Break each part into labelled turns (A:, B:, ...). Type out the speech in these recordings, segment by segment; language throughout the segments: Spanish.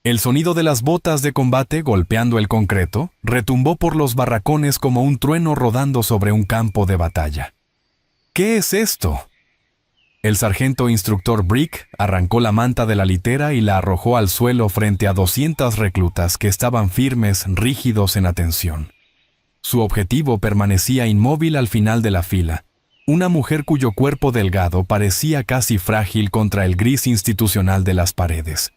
A: El sonido de las botas de combate golpeando el concreto retumbó por los barracones como un trueno rodando sobre un campo de batalla. ¿Qué es esto? El sargento instructor Brick arrancó la manta de la litera y la arrojó al suelo frente a 200 reclutas que estaban firmes, rígidos en atención. Su objetivo permanecía inmóvil al final de la fila, una mujer cuyo cuerpo delgado parecía casi frágil contra el gris institucional de las paredes.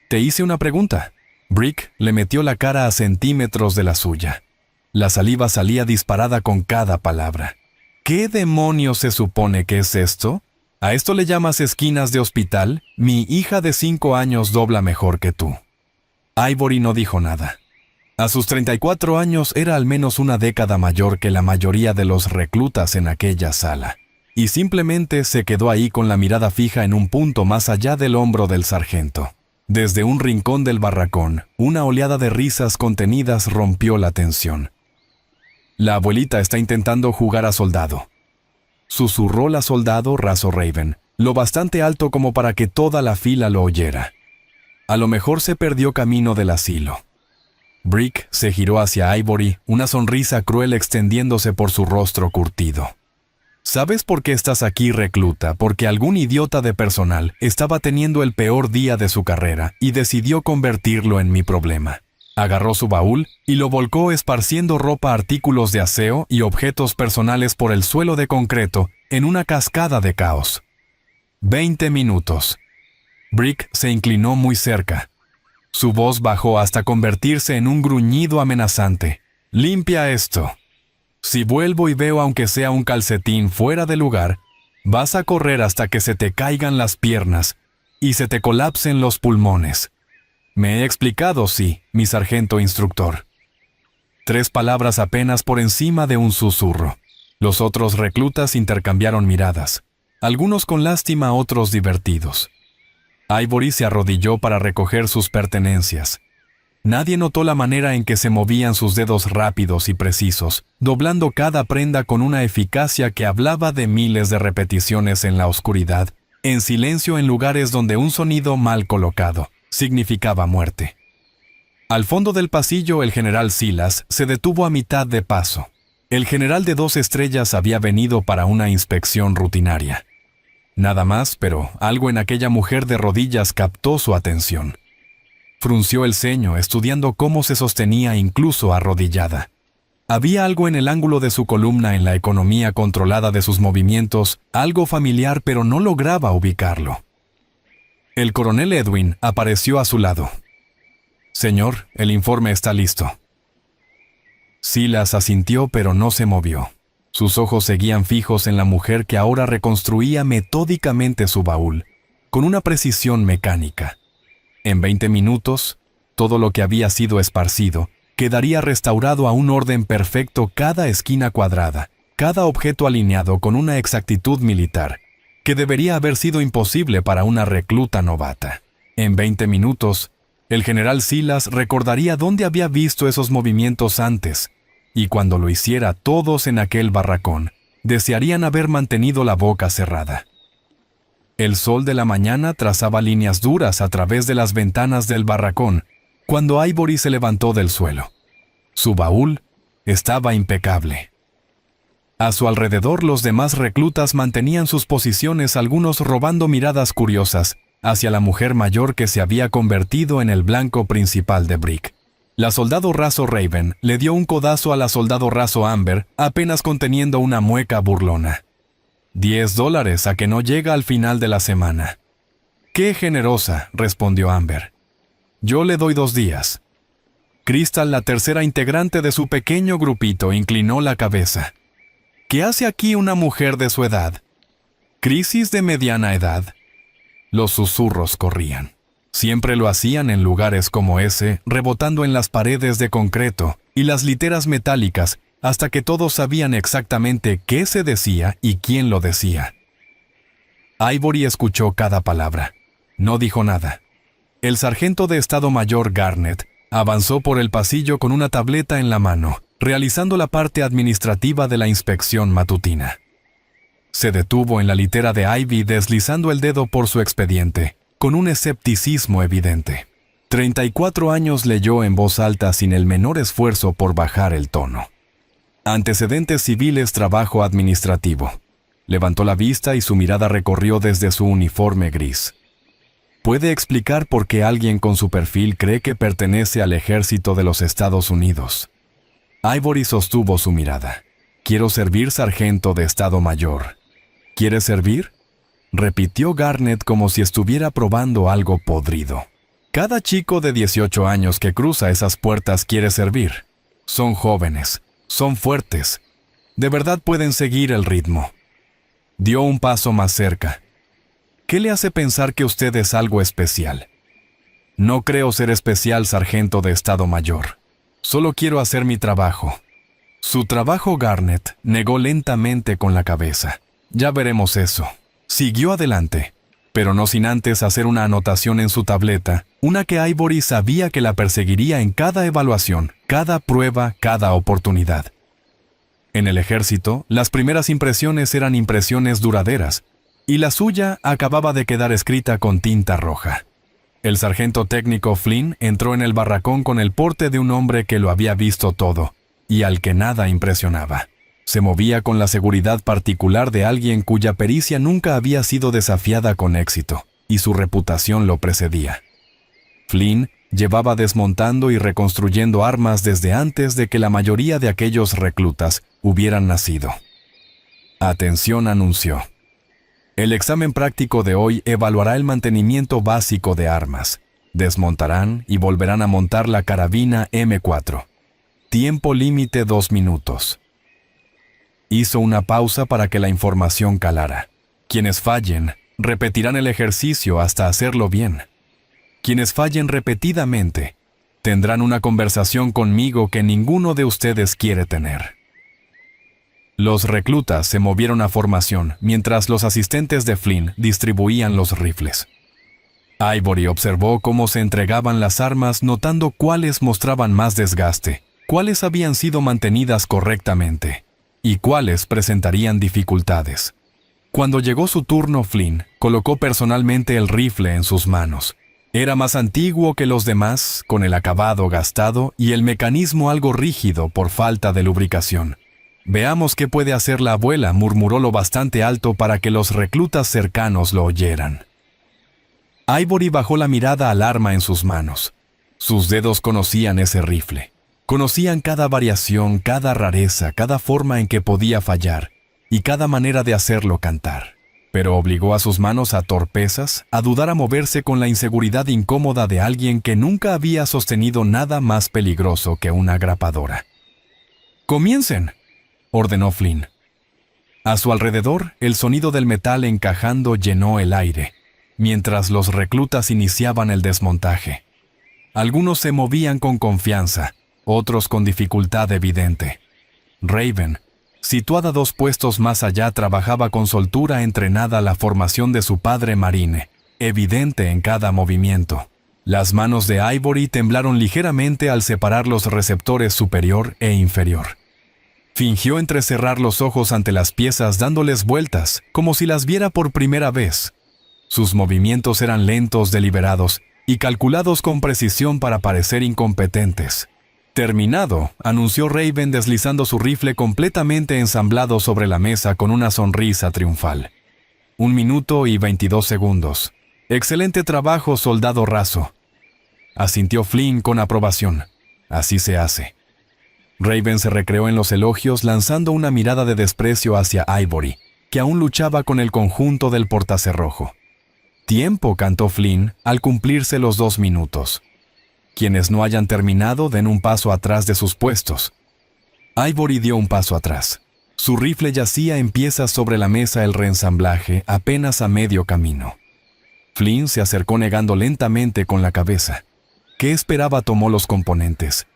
A: «Te hice una pregunta». Brick le metió la cara a centímetros de la suya. La saliva salía disparada con cada palabra. «¿Qué demonios se supone que es esto? ¿A esto le llamas esquinas de hospital? Mi hija de 5 años dobla mejor que tú». Ivory no dijo nada. A sus 34 años era al menos una década mayor que la mayoría de los reclutas en aquella sala, y simplemente se quedó ahí con la mirada fija en un punto más allá del hombro del sargento. Desde un rincón del barracón, una oleada de risas contenidas rompió la tensión. «La abuelita está intentando jugar a soldado», susurró la soldado Razor Raven, lo bastante alto como para que toda la fila lo oyera. A lo mejor se perdió camino del asilo. Brick se giró hacia Ivory, una sonrisa cruel extendiéndose por su rostro curtido. «¿Sabes por qué estás aquí, recluta? Porque algún idiota de personal estaba teniendo el peor día de su carrera y decidió convertirlo en mi problema». Agarró su baúl y lo volcó esparciendo ropa, artículos de aseo y objetos personales por el suelo de concreto en una cascada de caos. 20 minutos. Brick se inclinó muy cerca. Su voz bajó hasta convertirse en un gruñido amenazante. «Limpia esto. Si vuelvo y veo aunque sea un calcetín fuera de lugar, vas a correr hasta que se te caigan las piernas y se te colapsen los pulmones». «Me he explicado, sí, mi sargento instructor». 3 palabras apenas por encima de un susurro. Los otros reclutas intercambiaron miradas, algunos con lástima, otros divertidos. Ivory se arrodilló para recoger sus pertenencias. Nadie notó la manera en que se movían sus dedos rápidos y precisos, doblando cada prenda con una eficacia que hablaba de miles de repeticiones en la oscuridad, en silencio en lugares donde un sonido mal colocado significaba muerte. Al fondo del pasillo, el general Silas se detuvo a mitad de paso. El general de 2 estrellas había venido para una inspección rutinaria. Nada más, pero algo en aquella mujer de rodillas captó su atención. Frunció el ceño, estudiando cómo se sostenía incluso arrodillada. Había algo en el ángulo de su columna, en la economía controlada de sus movimientos, algo familiar, pero no lograba ubicarlo. El coronel Edwin apareció a su lado. «Señor, el informe está listo». Silas asintió, pero no se movió. Sus ojos seguían fijos en la mujer que ahora reconstruía metódicamente su baúl, con una precisión mecánica. En 20 minutos, todo lo que había sido esparcido quedaría restaurado a un orden perfecto, cada esquina cuadrada, cada objeto alineado con una exactitud militar, que debería haber sido imposible para una recluta novata. En 20 minutos, el general Silas recordaría dónde había visto esos movimientos antes, y cuando lo hiciera todos en aquel barracón, desearían haber mantenido la boca cerrada. El sol de la mañana trazaba líneas duras a través de las ventanas del barracón cuando Ivory se levantó del suelo. Su baúl estaba impecable. A su alrededor, los demás reclutas mantenían sus posiciones, algunos robando miradas curiosas hacia la mujer mayor que se había convertido en el blanco principal de Brick. La soldado Razor Raven le dio un codazo a la soldado Raso Amber, apenas conteniendo una mueca burlona. $10 a que no llega al final de la semana. «Qué generosa», respondió Amber. «Yo le doy 2 días». Crystal, la tercera integrante de su pequeño grupito, inclinó la cabeza. «¿Qué hace aquí una mujer de su edad? ¿Crisis de mediana edad?» Los susurros corrían. Siempre lo hacían en lugares como ese, rebotando en las paredes de concreto y las literas metálicas, hasta que todos sabían exactamente qué se decía y quién lo decía. Ivory escuchó cada palabra. No dijo nada. El sargento de Estado Mayor Garnett avanzó por el pasillo con una tableta en la mano, realizando la parte administrativa de la inspección matutina. Se detuvo en la litera de Ivy, deslizando el dedo por su expediente, con un escepticismo evidente. 34 años, leyó en voz alta sin el menor esfuerzo por bajar el tono. Antecedentes civiles, trabajo administrativo. Levantó la vista y su mirada recorrió desde su uniforme gris. ¿Puede explicar por qué alguien con su perfil cree que pertenece al ejército de los Estados Unidos? Ivory sostuvo su mirada. Quiero servir, sargento de Estado Mayor. ¿Quiere servir? Repitió Garnett como si estuviera probando algo podrido. Cada chico de 18 años que cruza esas puertas quiere servir. Son jóvenes, son fuertes. De verdad pueden seguir el ritmo. Dio un paso más cerca. ¿Qué le hace pensar que usted es algo especial? No creo ser especial, sargento de Estado Mayor. Solo quiero hacer mi trabajo. Su trabajo, Garnett negó lentamente con la cabeza. Ya veremos eso. Siguió adelante, pero no sin antes hacer una anotación en su tableta, una que Ivory sabía que la perseguiría en cada evaluación, cada prueba, cada oportunidad. En el ejército, las primeras impresiones eran impresiones duraderas, y la suya acababa de quedar escrita con tinta roja. El sargento técnico Flynn entró en el barracón con el porte de un hombre que lo había visto todo, y al que nada impresionaba. Se movía con la seguridad particular de alguien cuya pericia nunca había sido desafiada con éxito, y su reputación lo precedía. Flynn llevaba desmontando y reconstruyendo armas desde antes de que la mayoría de aquellos reclutas hubieran nacido. Atención, anunció. El examen práctico de hoy evaluará el mantenimiento básico de armas. Desmontarán y volverán a montar la carabina M4. Tiempo límite 2 minutos. Hizo una pausa para que la información calara. Quienes fallen, repetirán el ejercicio hasta hacerlo bien. Quienes fallen repetidamente, tendrán una conversación conmigo que ninguno de ustedes quiere tener. Los reclutas se movieron a formación mientras los asistentes de Flynn distribuían los rifles. Ivory observó cómo se entregaban las armas, notando cuáles mostraban más desgaste, cuáles habían sido mantenidas correctamente y cuáles presentarían dificultades. Cuando llegó su turno, Flynn colocó personalmente el rifle en sus manos. Era más antiguo que los demás, con el acabado gastado y el mecanismo algo rígido por falta de lubricación. Veamos qué puede hacer la abuela, murmuró lo bastante alto para que los reclutas cercanos lo oyeran. Ivory bajó la mirada al arma en sus manos. Sus dedos conocían ese rifle. Conocían cada variación, cada rareza, cada forma en que podía fallar y cada manera de hacerlo cantar. Pero obligó a sus manos a torpezas, a dudar, a moverse con la inseguridad incómoda de alguien que nunca había sostenido nada más peligroso que una grapadora. ¡Comiencen!, ordenó Flynn. A su alrededor, el sonido del metal encajando llenó el aire, mientras los reclutas iniciaban el desmontaje. Algunos se movían con confianza, otros con dificultad evidente. Raven, situada 2 puestos más allá, trabajaba con soltura entrenada la formación de su padre marine, evidente en cada movimiento. Las manos de Ivory temblaron ligeramente al separar los receptores superior e inferior. Fingió entrecerrar los ojos ante las piezas, dándoles vueltas, como si las viera por primera vez. Sus movimientos eran lentos, deliberados y calculados con precisión para parecer incompetentes. Terminado, anunció Raven deslizando su rifle completamente ensamblado sobre la mesa con una sonrisa triunfal. 1 minuto y 22 segundos. Excelente trabajo, soldado raso. Asintió Flynn con aprobación. Así se hace. Raven se recreó en los elogios, lanzando una mirada de desprecio hacia Ivory, que aún luchaba con el conjunto del portacerrojo. Tiempo, cantó Flynn al cumplirse los 2 minutos. Quienes no hayan terminado, den un paso atrás de sus puestos. Ivory dio un paso atrás. Su rifle yacía en piezas sobre la mesa, el reensamblaje apenas a medio camino. Flynn se acercó negando lentamente con la cabeza. ¿Qué esperaba? Tomó los componentes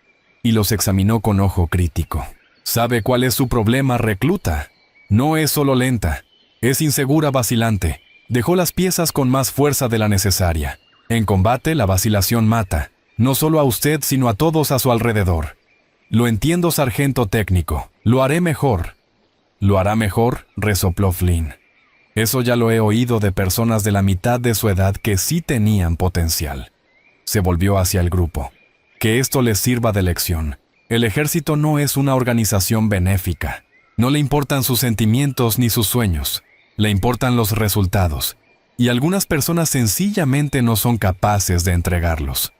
A: y los examinó con ojo crítico. ¿Sabe cuál es su problema, recluta? No es solo lenta, es insegura, vacilante. Dejó las piezas con más fuerza de la necesaria. En combate, la vacilación mata. No solo a usted, sino a todos a su alrededor. Lo entiendo, sargento técnico. Lo haré mejor. ¿Lo hará mejor?, resopló Flynn. Eso ya lo he oído de personas de la mitad de su edad que sí tenían potencial. Se volvió hacia el grupo. Que esto les sirva de lección. El ejército no es una organización benéfica. No le importan sus sentimientos ni sus sueños. Le importan los resultados. Y algunas personas sencillamente no son capaces de entregarlos.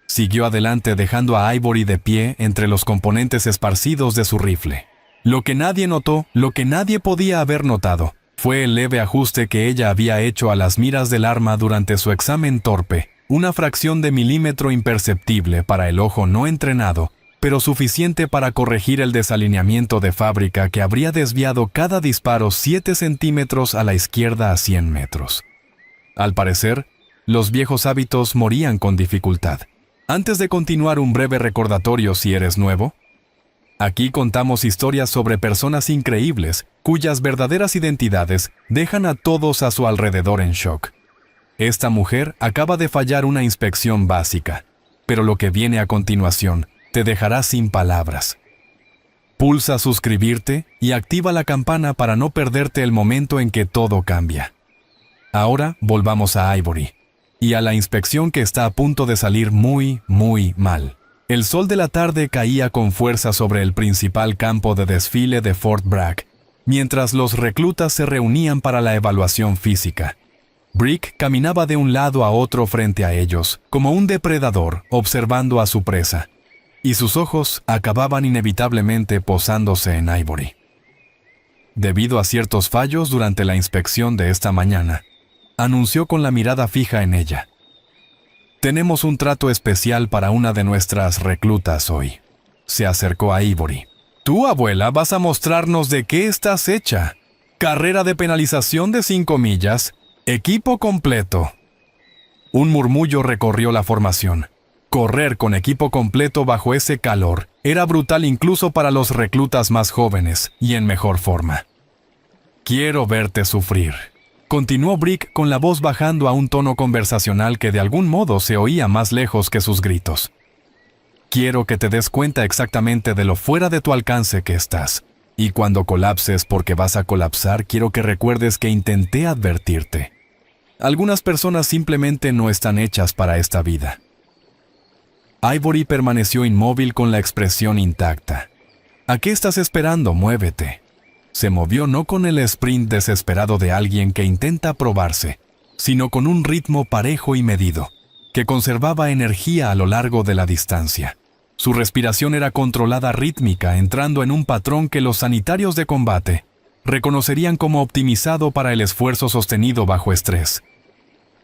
A: Siguió adelante dejando a Ivory de pie entre los componentes esparcidos de su rifle. Lo que nadie notó, lo que nadie podía haber notado, fue el leve ajuste que ella había hecho a las miras del arma durante su examen torpe, una fracción de milímetro imperceptible para el ojo no entrenado, pero suficiente para corregir el desalineamiento de fábrica que habría desviado cada disparo 7 centímetros a la izquierda a 100 metros. Al parecer, los viejos hábitos morían con dificultad. Antes de continuar, un breve recordatorio si eres nuevo. Aquí contamos historias sobre personas increíbles, cuyas verdaderas identidades dejan a todos a su alrededor en shock. Esta mujer acaba de fallar una inspección básica, pero lo que viene a continuación te dejará sin palabras. Pulsa suscribirte y activa la campana para no perderte el momento en que todo cambia. Ahora volvamos a Ivory y a la inspección que está a punto de salir muy, muy mal. El sol de la tarde caía con fuerza sobre el principal campo de desfile de Fort Bragg, mientras los reclutas se reunían para la evaluación física. Brick caminaba de un lado a otro frente a ellos, como un depredador observando a su presa, y sus ojos acababan inevitablemente posándose en Ivory. Debido a ciertos fallos durante la inspección de esta mañana, anunció con la mirada fija en ella. «Tenemos un trato especial para una de nuestras reclutas hoy». Se acercó a Ivory. «Tú, abuela, vas a mostrarnos de qué estás hecha. Carrera de penalización de 5 millas, equipo completo». Un murmullo recorrió la formación. Correr con equipo completo bajo ese calor era brutal incluso para los reclutas más jóvenes y en mejor forma. «Quiero verte sufrir», continuó Brick con la voz bajando a un tono conversacional que de algún modo se oía más lejos que sus gritos. «Quiero que te des cuenta exactamente de lo fuera de tu alcance que estás. Y cuando colapses, porque vas a colapsar, quiero que recuerdes que intenté advertirte. Algunas personas simplemente no están hechas para esta vida». Ivory permaneció inmóvil con la expresión intacta. «¿A qué estás esperando? Muévete». Se movió no con el sprint desesperado de alguien que intenta probarse, sino con un ritmo parejo y medido, que conservaba energía a lo largo de la distancia. Su respiración era controlada rítmica, entrando en un patrón que los sanitarios de combate reconocerían como optimizado para el esfuerzo sostenido bajo estrés.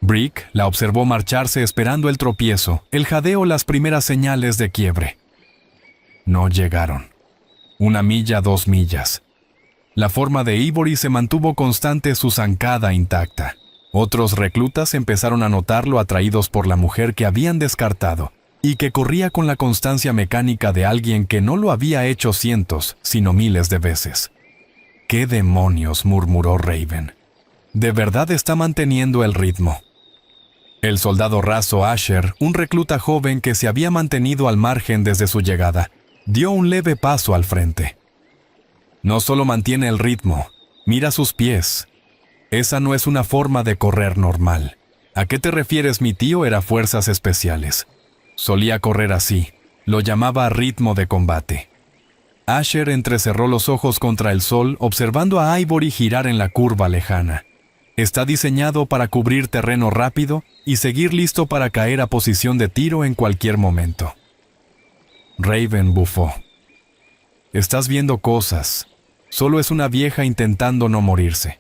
A: Brick la observó marcharse esperando el tropiezo, el jadeo, las primeras señales de quiebre. No llegaron. 1 milla, 2 millas. La forma de Ivory se mantuvo constante, su zancada intacta. Otros reclutas empezaron a notarlo, atraídos por la mujer que habían descartado y que corría con la constancia mecánica de alguien que no lo había hecho cientos, sino miles de veces. «¿Qué demonios?», murmuró Raven. «De verdad está manteniendo el ritmo». El soldado raso Asher, un recluta joven que se había mantenido al margen desde su llegada, dio un leve paso al frente. «No solo mantiene el ritmo, mira sus pies. Esa no es una forma de correr normal». «¿A qué te refieres? Mi tío era fuerzas especiales. Solía correr así, lo llamaba ritmo de combate». Asher entrecerró los ojos contra el sol, observando a Ivory girar en la curva lejana. «Está diseñado para cubrir terreno rápido y seguir listo para caer a posición de tiro en cualquier momento». Raven bufó. «Estás viendo cosas. Solo es una vieja intentando no morirse».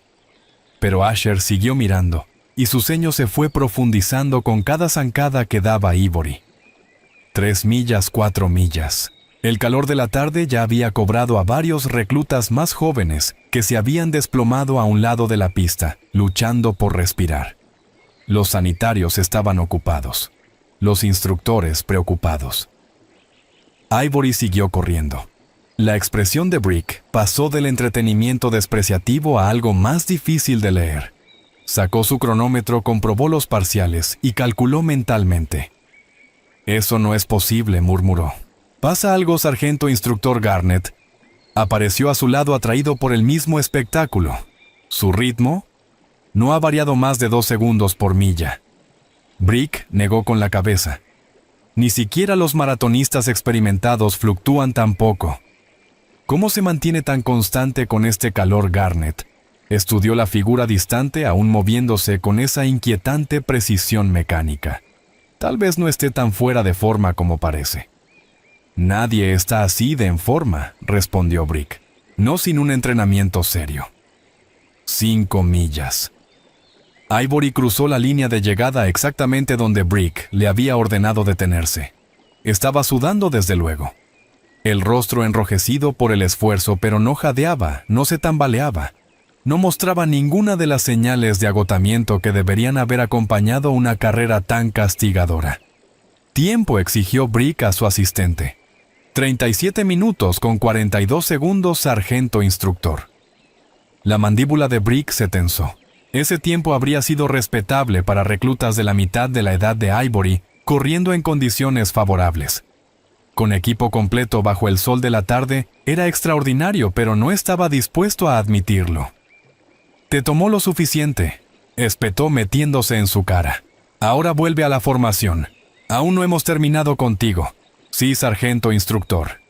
A: Pero Asher siguió mirando, y su ceño se fue profundizando con cada zancada que daba Ivory. 3 millas, 4 millas. El calor de la tarde ya había cobrado a varios reclutas más jóvenes que se habían desplomado a un lado de la pista, luchando por respirar. Los sanitarios estaban ocupados. Los instructores preocupados. Ivory siguió corriendo. La expresión de Brick pasó del entretenimiento despreciativo a algo más difícil de leer. Sacó su cronómetro, comprobó los parciales y calculó mentalmente. «Eso no es posible», murmuró. «¿Pasa algo, sargento instructor Garnett?» Apareció a su lado, atraído por el mismo espectáculo. Su ritmo no ha variado más de 2 segundos por milla. Brick negó con la cabeza. Ni siquiera los maratonistas experimentados fluctúan tan poco. ¿Cómo se mantiene tan constante con este calor Garnet? Estudió la figura distante aún moviéndose con esa inquietante precisión mecánica. Tal vez no esté tan fuera de forma como parece. Nadie está así de en forma, respondió Brick, no sin un entrenamiento serio. 5 millas. Ivory cruzó la línea de llegada exactamente donde Brick le había ordenado detenerse. Estaba sudando desde luego. El rostro enrojecido por el esfuerzo, pero no jadeaba, no se tambaleaba. No mostraba ninguna de las señales de agotamiento que deberían haber acompañado una carrera tan castigadora. Tiempo exigió Brick a su asistente. 37 minutos con 42 segundos, sargento instructor. La mandíbula de Brick se tensó. Ese tiempo habría sido respetable para reclutas de la mitad de la edad de Ivory, corriendo en condiciones favorables. Con equipo completo bajo el sol de la tarde, era extraordinario, pero no estaba dispuesto a admitirlo. «Te tomó lo suficiente», espetó metiéndose en su cara. «Ahora vuelve a la formación. Aún no hemos terminado contigo. Sí, sargento instructor».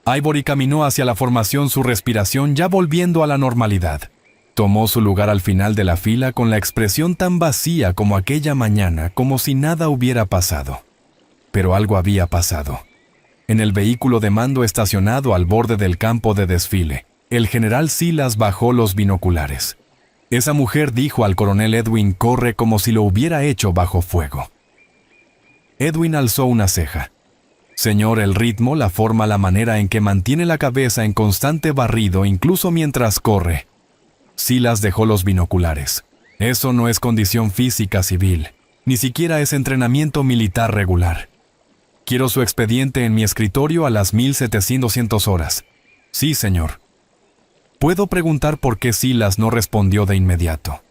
A: Ivory caminó hacia la formación, su respiración ya volviendo a la normalidad. Tomó su lugar al final de la fila con la expresión tan vacía como aquella mañana, como si nada hubiera pasado. Pero algo había pasado. En el vehículo de mando estacionado al borde del campo de desfile, el general Silas bajó los binoculares. Esa mujer dijo al coronel Edwin Corre como si lo hubiera hecho bajo fuego. Edwin alzó una ceja. Señor, el ritmo, la forma, la manera en que mantiene la cabeza en constante barrido incluso mientras corre. Silas dejó los binoculares. Eso no es condición física civil, ni siquiera es entrenamiento militar regular. Quiero su expediente en mi escritorio a las 1700 horas. Sí, señor. ¿Puedo preguntar por qué Silas no respondió de inmediato?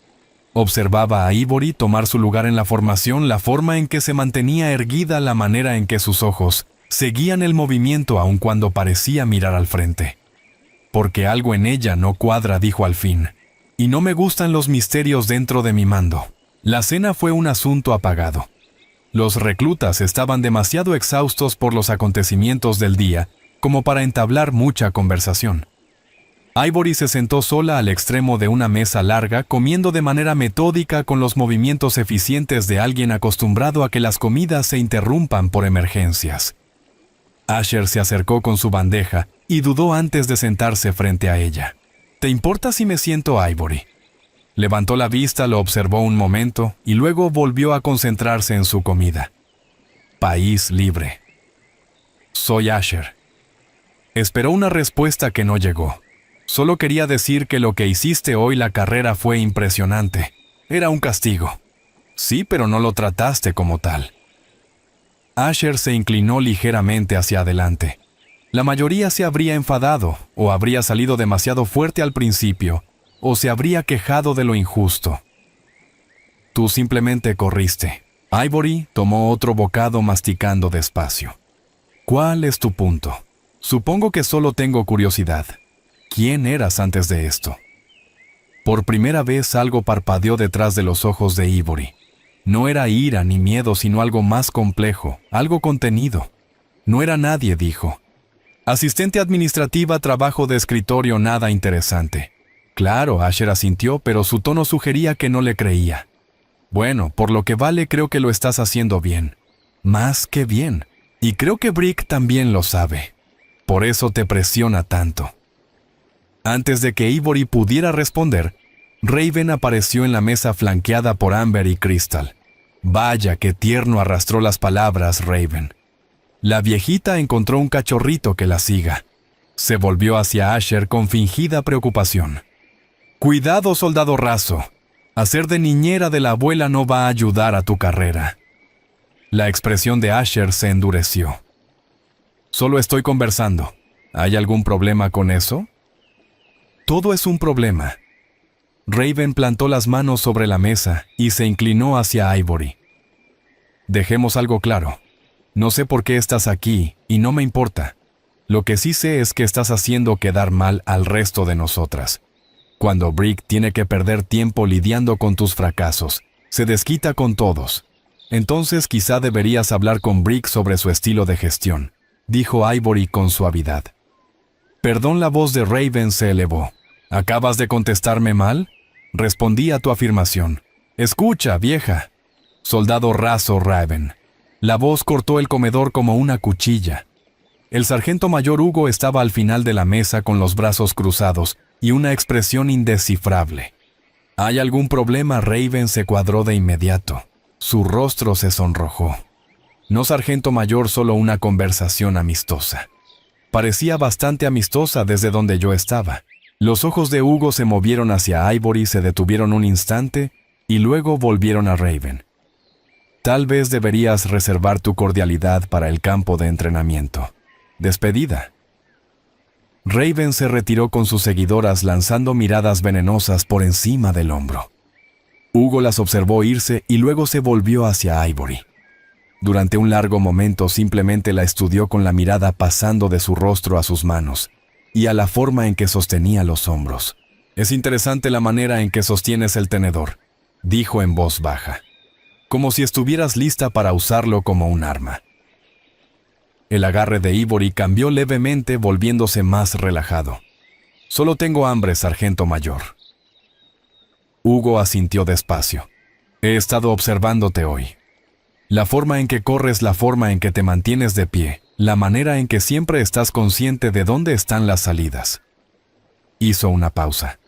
A: Observaba a Ivory tomar su lugar en la formación, la forma en que se mantenía erguida, la manera en que sus ojos seguían el movimiento aun cuando parecía mirar al frente. Porque algo en ella no cuadra, dijo al fin. Y no me gustan los misterios dentro de mi mando. La cena fue un asunto apagado. Los reclutas estaban demasiado exhaustos por los acontecimientos del día como para entablar mucha conversación. Ivory se sentó sola al extremo de una mesa larga, comiendo de manera metódica con los movimientos eficientes de alguien acostumbrado a que las comidas se interrumpan por emergencias. Asher se acercó con su bandeja y dudó antes de sentarse frente a ella. «¿Te importa si me siento, Ivory?» Levantó la vista, lo observó un momento y luego volvió a concentrarse en su comida. País libre. «Soy Asher». Esperó una respuesta que no llegó. Solo quería decir que lo que hiciste hoy, la carrera, fue impresionante. Era un castigo. Sí, pero no lo trataste como tal. Asher se inclinó ligeramente hacia adelante. La mayoría se habría enfadado, o habría salido demasiado fuerte al principio, o se habría quejado de lo injusto. Tú simplemente corriste. Ivory tomó otro bocado masticando despacio. ¿Cuál es tu punto? Supongo que solo tengo curiosidad. ¿Quién eras antes de esto? Por primera vez algo parpadeó detrás de los ojos de Ivory. No era ira ni miedo, sino algo más complejo, algo contenido. No era nadie, dijo. Asistente administrativa, trabajo de escritorio, nada interesante. Claro, Asher asintió, pero su tono sugería que no le creía. Bueno, por lo que vale, creo que lo estás haciendo bien. Más que bien. Y creo que Brick también lo sabe. Por eso te presiona tanto. Antes de que Ivory pudiera responder, Raven apareció en la mesa flanqueada por Amber y Crystal. Vaya, qué tierno, arrastró las palabras Raven. La viejita encontró un cachorrito que la siga. Se volvió hacia Asher con fingida preocupación. Cuidado, soldado raso. Hacer de niñera de la abuela no va a ayudar a tu carrera. La expresión de Asher se endureció. Solo estoy conversando. ¿Hay algún problema con eso? Todo es un problema. Raven plantó las manos sobre la mesa y se inclinó hacia Ivory. Dejemos algo claro. No sé por qué estás aquí y no me importa. Lo que sí sé es que estás haciendo quedar mal al resto de nosotras. Cuando Brick tiene que perder tiempo lidiando con tus fracasos, se desquita con todos. Entonces quizá deberías hablar con Brick sobre su estilo de gestión, dijo Ivory con suavidad. Perdón, la voz de Raven se elevó. ¿Acabas de contestarme mal? Respondí a tu afirmación. Escucha, vieja. Soldado raso Raven. La voz cortó el comedor como una cuchilla. El sargento mayor Hugo estaba al final de la mesa con los brazos cruzados y una expresión indescifrable. ¿Hay algún problema? Raven se cuadró de inmediato. Su rostro se sonrojó. No, sargento mayor, solo una conversación amistosa. Parecía bastante amistosa desde donde yo estaba. Los ojos de Hugo se movieron hacia Ivory, se detuvieron un instante y luego volvieron a Raven. Tal vez deberías reservar tu cordialidad para el campo de entrenamiento. Despedida. Raven se retiró con sus seguidoras lanzando miradas venenosas por encima del hombro. Hugo las observó irse y luego se volvió hacia Ivory. Durante un largo momento simplemente la estudió con la mirada pasando de su rostro a sus manos y a la forma en que sostenía los hombros. Es interesante la manera en que sostienes el tenedor, dijo en voz baja, como si estuvieras lista para usarlo como un arma. El agarre de Ivory cambió levemente, volviéndose más relajado. Solo tengo hambre, sargento mayor. Hugo asintió despacio. He estado observándote hoy. La forma en que corres, la forma en que te mantienes de pie, la manera en que siempre estás consciente de dónde están las salidas. Hizo una pausa.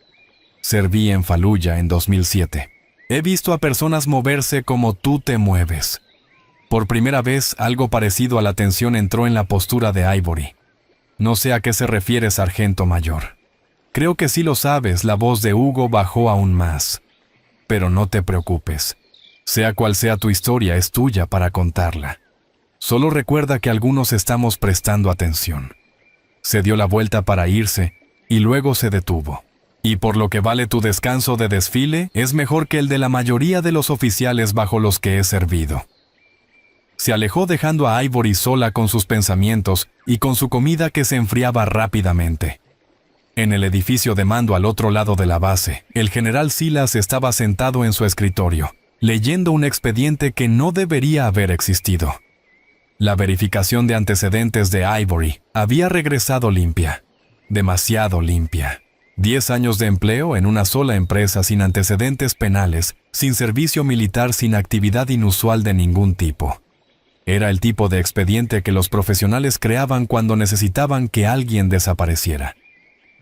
A: Serví en Fallujah en 2007. He visto a personas moverse como tú te mueves. Por primera vez, algo parecido a la tensión entró en la postura de Ivory. No sé a qué se refiere, sargento mayor. Creo que sí lo sabes, la voz de Hugo bajó aún más. Pero no te preocupes. Sea cual sea tu historia, es tuya para contarla. Solo recuerda que algunos estamos prestando atención. Se dio la vuelta para irse y luego se detuvo. Y por lo que vale, tu descanso de desfile es mejor que el de la mayoría de los oficiales bajo los que he servido. Se alejó dejando a Ivory sola con sus pensamientos y con su comida que se enfriaba rápidamente. En el edificio de mando al otro lado de la base, el general Silas estaba sentado en su escritorio, leyendo un expediente que no debería haber existido. La verificación de antecedentes de Ivory había regresado limpia, demasiado limpia. 10 años de empleo en una sola empresa sin antecedentes penales, sin servicio militar, sin actividad inusual de ningún tipo. Era el tipo de expediente que los profesionales creaban cuando necesitaban que alguien desapareciera.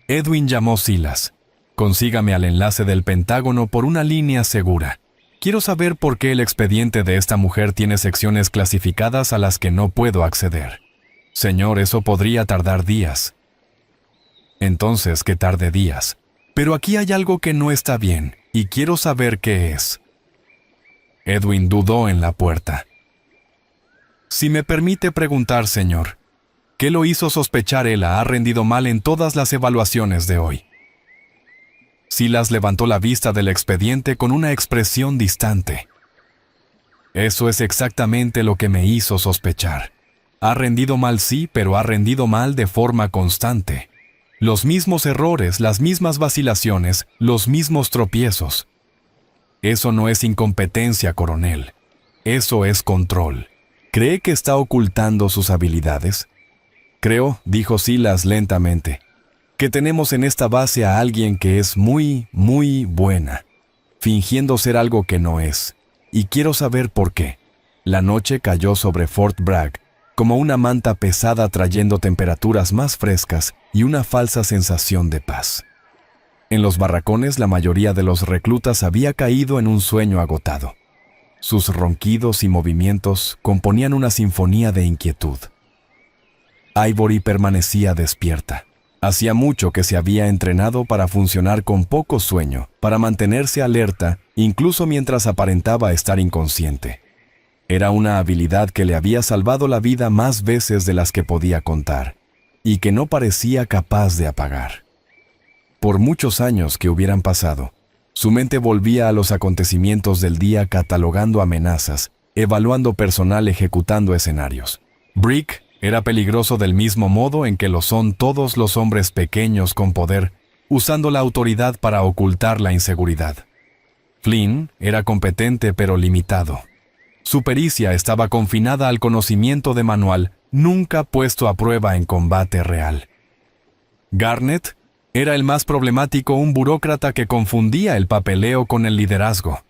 A: Edwin llamó Silas. Consígame al enlace del Pentágono por una línea segura. Quiero saber por qué el expediente de esta mujer tiene secciones clasificadas a las que no puedo acceder. Señor, eso podría tardar días. Entonces, que tarde días. Pero aquí hay algo que no está bien, y quiero saber qué es. Edwin dudó en la puerta. Si me permite preguntar, señor, ¿qué lo hizo sospechar? Ella ha rendido mal en todas las evaluaciones de hoy. Silas levantó la vista del expediente con una expresión distante. Eso es exactamente lo que me hizo sospechar. Ha rendido mal, sí, pero ha rendido mal de forma constante. Los mismos errores, las mismas vacilaciones, los mismos tropiezos. Eso no es incompetencia, coronel. Eso es control. ¿Cree que está ocultando sus habilidades? Creo, dijo Silas lentamente, que tenemos en esta base a alguien que es muy, muy buena, fingiendo ser algo que no es. Y quiero saber por qué. La noche cayó sobre Fort Bragg como una manta pesada, trayendo temperaturas más frescas y una falsa sensación de paz. En los barracones la mayoría de los reclutas había caído en un sueño agotado. Sus ronquidos y movimientos componían una sinfonía de inquietud. Ivory permanecía despierta. Hacía mucho que se había entrenado para funcionar con poco sueño, para mantenerse alerta, incluso mientras aparentaba estar inconsciente. Era una habilidad que le había salvado la vida más veces de las que podía contar, y que no parecía capaz de apagar. Por muchos años que hubieran pasado, su mente volvía a los acontecimientos del día, catalogando amenazas, evaluando personal, ejecutando escenarios. Brick era peligroso del mismo modo en que lo son todos los hombres pequeños con poder, usando la autoridad para ocultar la inseguridad. Flynn era competente pero limitado. Su pericia estaba confinada al conocimiento de manual, nunca puesto a prueba en combate real. Garnett era el más problemático, un burócrata que confundía el papeleo con el liderazgo.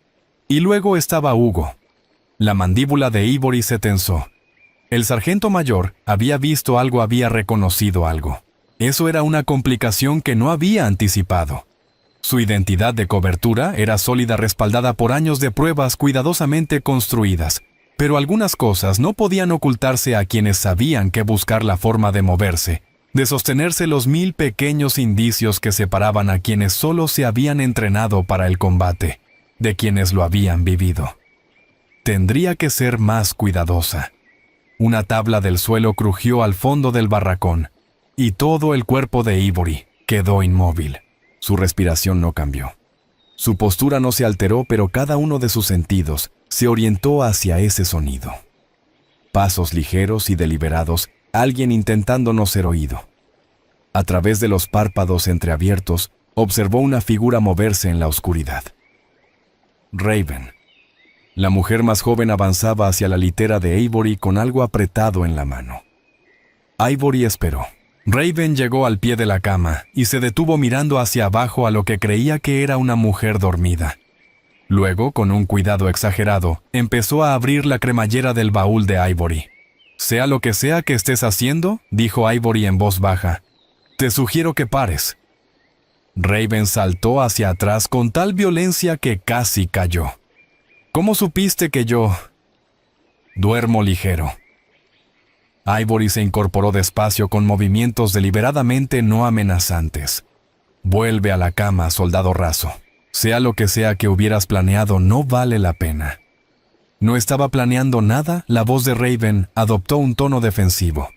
A: Y luego estaba Hugo. La mandíbula de Ivory se tensó. El sargento mayor había visto algo, había reconocido algo. Eso era una complicación que no había anticipado. Su identidad de cobertura era sólida, respaldada por años de pruebas cuidadosamente construidas, pero algunas cosas no podían ocultarse a quienes sabían que buscar la forma de moverse, de sostenerse los 1000 pequeños indicios que separaban a quienes solo se habían entrenado para el combate, de quienes lo habían vivido. Tendría que ser más cuidadosa. Una tabla del suelo crujió al fondo del barracón, y todo el cuerpo de Ivory quedó inmóvil. Su respiración no cambió. Su postura no se alteró, pero cada uno de sus sentidos se orientó hacia ese sonido. Pasos ligeros y deliberados, alguien intentando no ser oído. A través de los párpados entreabiertos, observó una figura moverse en la oscuridad. Raven. La mujer más joven avanzaba hacia la litera de Ivory con algo apretado en la mano. Ivory esperó. Raven llegó al pie de la cama y se detuvo mirando hacia abajo a lo que creía que era una mujer dormida. Luego, con un cuidado exagerado, empezó a abrir la cremallera del baúl de Ivory. «Sea lo que sea que estés haciendo», dijo Ivory en voz baja, «te sugiero que pares». Raven saltó hacia atrás con tal violencia que casi cayó. «¿Cómo supiste que yo...?» «Duermo ligero». Ivory se incorporó despacio con movimientos deliberadamente no amenazantes. «Vuelve a la cama, soldado raso. Sea lo que sea que hubieras planeado, no vale la pena». No estaba planeando nada, la voz de Raven adoptó un tono defensivo.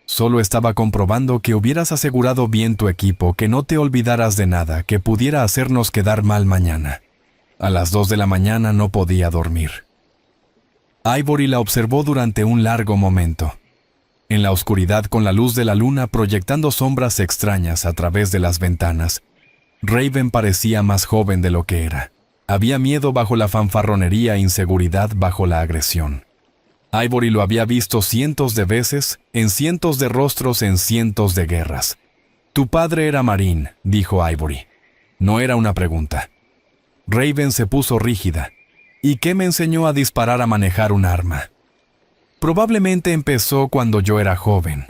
A: Solo estaba comprobando que hubieras asegurado bien tu equipo, que no te olvidaras de nada que pudiera hacernos quedar mal mañana. A las 2 de la mañana no podía dormir. Ivory la observó durante un largo momento. En la oscuridad, con la luz de la luna proyectando sombras extrañas a través de las ventanas, Raven parecía más joven de lo que era. Había miedo bajo la fanfarronería e inseguridad bajo la agresión. Ivory lo había visto cientos de veces, en cientos de rostros, en cientos de guerras. «Tu padre era marín», dijo Ivory. No era una pregunta. Raven se puso rígida. «¿Y qué me enseñó a disparar, a manejar un arma?» «Probablemente empezó cuando yo era joven».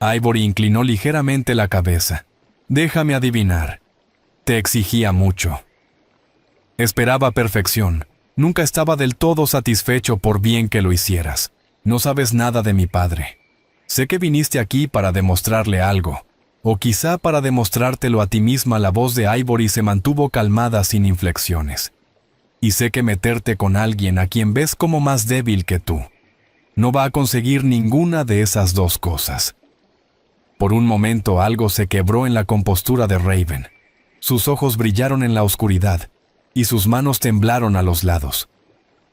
A: Ivory inclinó ligeramente la cabeza. «Déjame adivinar. Te exigía mucho». «Esperaba perfección. Nunca estaba del todo satisfecho por bien que lo hicieras. No sabes nada de mi padre. Sé que viniste aquí para demostrarle algo, o quizá para demostrártelo a ti misma». La voz de Ivory se mantuvo calmada, sin inflexiones. «Y sé que meterte con alguien a quien ves como más débil que tú no va a conseguir ninguna de esas dos cosas». Por un momento algo se quebró en la compostura de Raven. Sus ojos brillaron en la oscuridad y sus manos temblaron a los lados.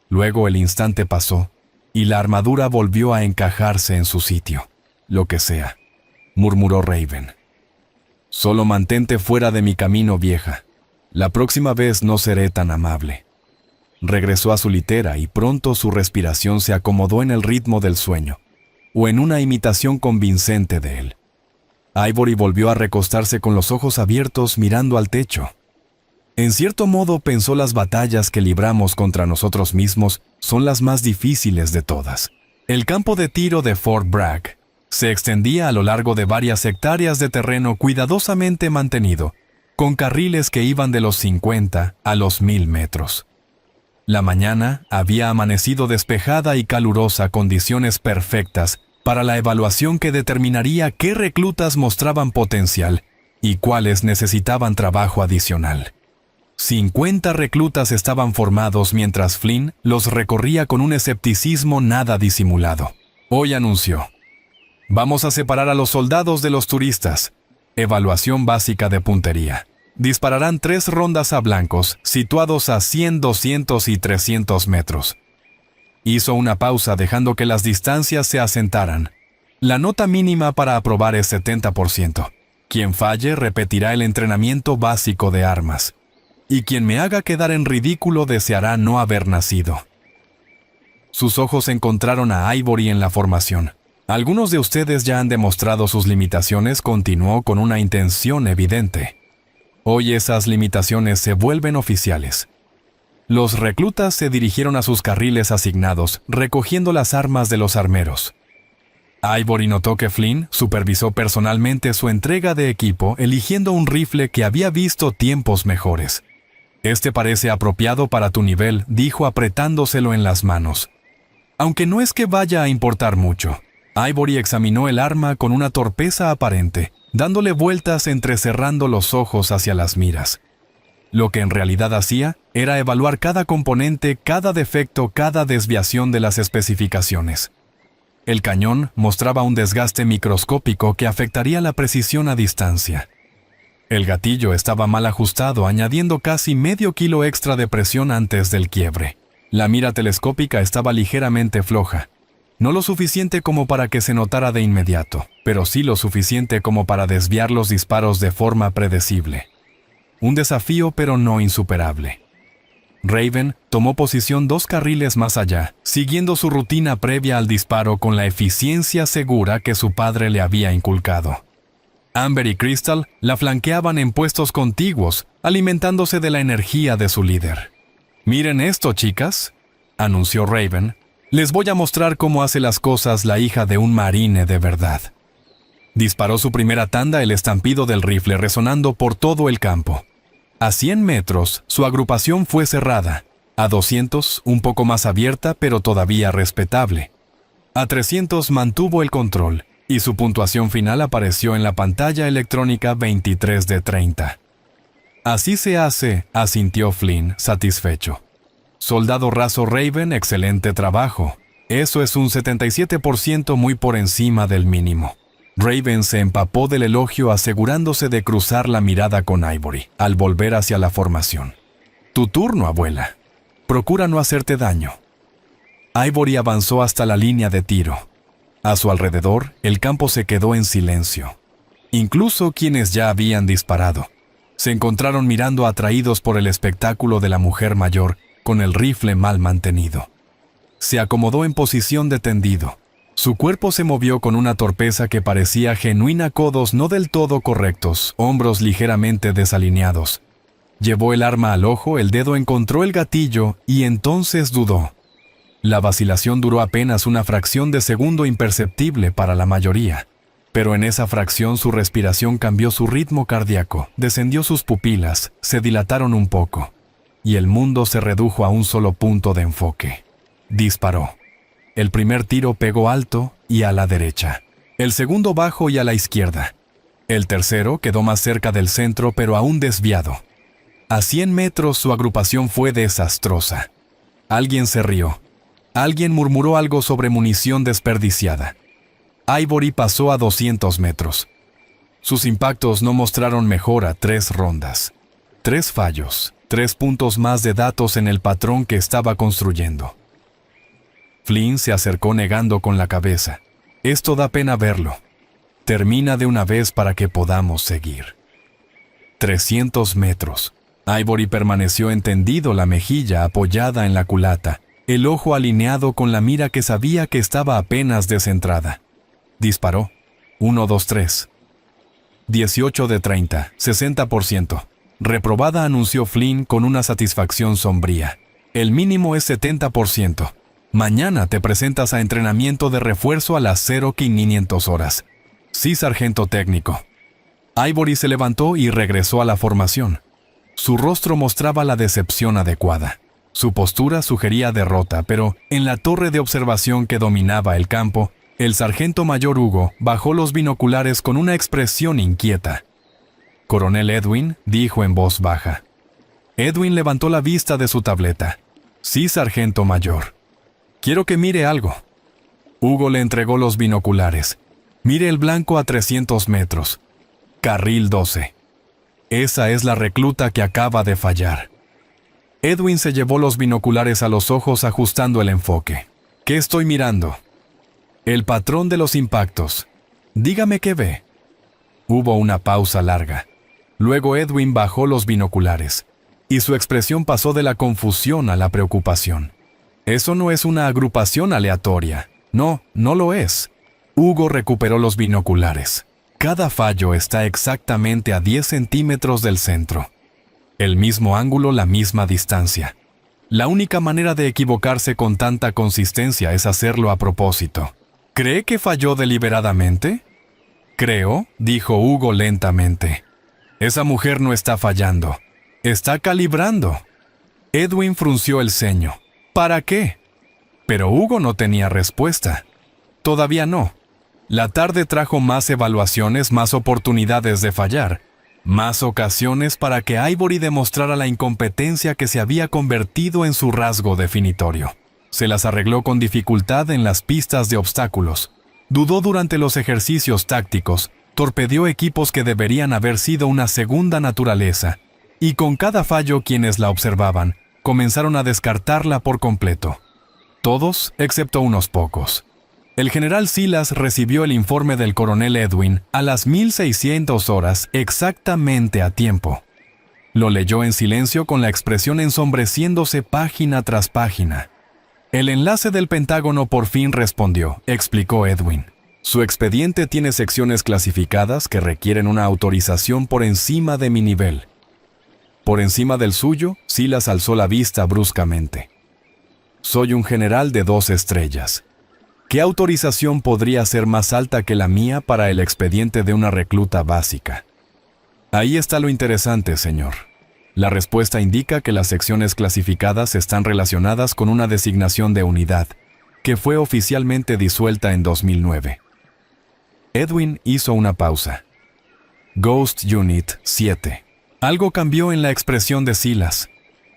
A: Luego el instante pasó y la armadura volvió a encajarse en su sitio. «Lo que sea», murmuró Raven. «Solo mantente fuera de mi camino, vieja. La próxima vez no seré tan amable». Regresó a su litera y pronto su respiración se acomodó en el ritmo del sueño, o en una imitación convincente de él. Ivory volvió a recostarse con los ojos abiertos, mirando al techo. En cierto modo pensó, las batallas que libramos contra nosotros mismos son las más difíciles de todas. El campo de tiro de Fort Bragg se extendía a lo largo de varias hectáreas de terreno cuidadosamente mantenido, con carriles que iban de los 50 a los 1000 metros. La mañana había amanecido despejada y calurosa, condiciones perfectas para la evaluación que determinaría qué reclutas mostraban potencial y cuáles necesitaban trabajo adicional. 50 reclutas estaban formados mientras Flynn los recorría con un escepticismo nada disimulado. Hoy anunció: «Vamos a separar a los soldados de los turistas. Evaluación básica de puntería. Dispararán 3 rondas a blancos, situados a 100, 200 y 300 metros. Hizo una pausa, dejando que las distancias se asentaran. La nota mínima para aprobar es 70%. Quien falle repetirá el entrenamiento básico de armas. Y quien me haga quedar en ridículo deseará no haber nacido». Sus ojos encontraron a Ivory en la formación. Algunos de ustedes ya han demostrado sus limitaciones, continuó con una intención evidente. Hoy esas limitaciones se vuelven oficiales. Los reclutas se dirigieron a sus carriles asignados, recogiendo las armas de los armeros. Ivory notó que Flynn supervisó personalmente su entrega de equipo, eligiendo un rifle que había visto tiempos mejores. «Este parece apropiado para tu nivel», dijo apretándoselo en las manos. Aunque no es que vaya a importar mucho. Ivory examinó el arma con una torpeza aparente, dándole vueltas entrecerrando los ojos hacia las miras. Lo que en realidad hacía era evaluar cada componente, cada defecto, cada desviación de las especificaciones. El cañón mostraba un desgaste microscópico que afectaría la precisión a distancia. El gatillo estaba mal ajustado, añadiendo casi medio kilo extra de presión antes del quiebre. La mira telescópica estaba ligeramente floja. No lo suficiente como para que se notara de inmediato, pero sí lo suficiente como para desviar los disparos de forma predecible. Un desafío, pero no insuperable. Raven tomó posición 2 carriles más allá, siguiendo su rutina previa al disparo con la eficiencia segura que su padre le había inculcado. Amber y Crystal la flanqueaban en puestos contiguos, alimentándose de la energía de su líder. «Miren esto, chicas», anunció Raven. «Les voy a mostrar cómo hace las cosas la hija de un marine de verdad». Disparó su primera tanda, el estampido del rifle resonando por todo el campo. A 100 metros, su agrupación fue cerrada. A 200, un poco más abierta, pero todavía respetable. A 300 mantuvo el control, y su puntuación final apareció en la pantalla electrónica 23 de 30. «Así se hace», asintió Flynn, satisfecho. «Soldado raso Raven, excelente trabajo. Eso es un 77% muy por encima del mínimo». Raven se empapó del elogio, asegurándose de cruzar la mirada con Ivory al volver hacia la formación. «Tu turno, abuela. Procura no hacerte daño». Ivory avanzó hasta la línea de tiro. A su alrededor, el campo se quedó en silencio. Incluso quienes ya habían disparado se encontraron mirando atraídos por el espectáculo de la mujer mayor con el rifle mal mantenido. Se acomodó en posición de tendido. Su cuerpo se movió con una torpeza que parecía genuina, codos no del todo correctos, hombros ligeramente desalineados. Llevó el arma al ojo, el dedo encontró el gatillo y entonces dudó. La vacilación duró apenas una fracción de segundo, imperceptible para la mayoría. Pero en esa fracción su respiración cambió, su ritmo cardíaco, descendió, sus pupilas se dilataron un poco, y el mundo se redujo a un solo punto de enfoque. Disparó. El primer tiro pegó alto y a la derecha. El segundo bajo y a la izquierda. El tercero quedó más cerca del centro, pero aún desviado. A 100 metros su agrupación fue desastrosa. Alguien se rió. Alguien murmuró algo sobre munición desperdiciada. Ivory pasó a 200 metros. Sus impactos no mostraron mejora. 3 rondas. 3 fallos. 3 puntos más de datos en el patrón que estaba construyendo. Flynn se acercó negando con la cabeza. «Esto da pena verlo. Termina de una vez para que podamos seguir». 300 metros. Ivory permaneció entendido, la mejilla apoyada en la culata, el ojo alineado con la mira que sabía que estaba apenas descentrada. Disparó. 1, 2, 3. 18 de 30, 60%. Reprobada, anunció Flynn con una satisfacción sombría. El mínimo es 70%. Mañana te presentas a entrenamiento de refuerzo a las 0500 horas. Sí, sargento técnico. Ivory se levantó y regresó a la formación. Su rostro mostraba la decepción adecuada. Su postura sugería derrota, pero en la torre de observación que dominaba el campo, el sargento mayor Hugo bajó los binoculares con una expresión inquieta. «Coronel Edwin», dijo en voz baja. Edwin levantó la vista de su tableta. «Sí, sargento mayor. Quiero que mire algo». Hugo le entregó los binoculares. «Mire el blanco a 300 metros. Carril 12. Esa es la recluta que acaba de fallar». Edwin se llevó los binoculares a los ojos, ajustando el enfoque. «¿Qué estoy mirando?» «El patrón de los impactos. Dígame qué ve». Hubo una pausa larga. Luego Edwin bajó los binoculares, y su expresión pasó de la confusión a la preocupación. Eso no es una agrupación aleatoria. No, no lo es. Hugo recuperó los binoculares. Cada fallo está exactamente a 10 centímetros del centro. El mismo ángulo, la misma distancia. La única manera de equivocarse con tanta consistencia es hacerlo a propósito. ¿Cree que falló deliberadamente? Creo, dijo Hugo lentamente. Esa mujer no está fallando. Está calibrando. Edwin frunció el ceño. ¿Para qué? Pero Hugo no tenía respuesta. Todavía no. La tarde trajo más evaluaciones, más oportunidades de fallar, más ocasiones para que Ivory demostrara la incompetencia que se había convertido en su rasgo definitorio. Se las arregló con dificultad en las pistas de obstáculos. Dudó durante los ejercicios tácticos, torpedeó equipos que deberían haber sido una segunda naturaleza, y con cada fallo quienes la observaban comenzaron a descartarla por completo. Todos, excepto unos pocos. El general Silas recibió el informe del coronel Edwin a las 1600 horas exactamente a tiempo. Lo leyó en silencio con la expresión ensombreciéndose página tras página. El enlace del Pentágono por fin respondió, explicó Edwin. Su expediente tiene secciones clasificadas que requieren una autorización por encima de mi nivel. Por encima del suyo, Silas alzó la vista bruscamente. Soy un general de 2 estrellas. ¿Qué autorización podría ser más alta que la mía para el expediente de una recluta básica? Ahí está lo interesante, señor. La respuesta indica que las secciones clasificadas están relacionadas con una designación de unidad, que fue oficialmente disuelta en 2009. Edwin hizo una pausa. Ghost Unit 7. Algo cambió en la expresión de Silas.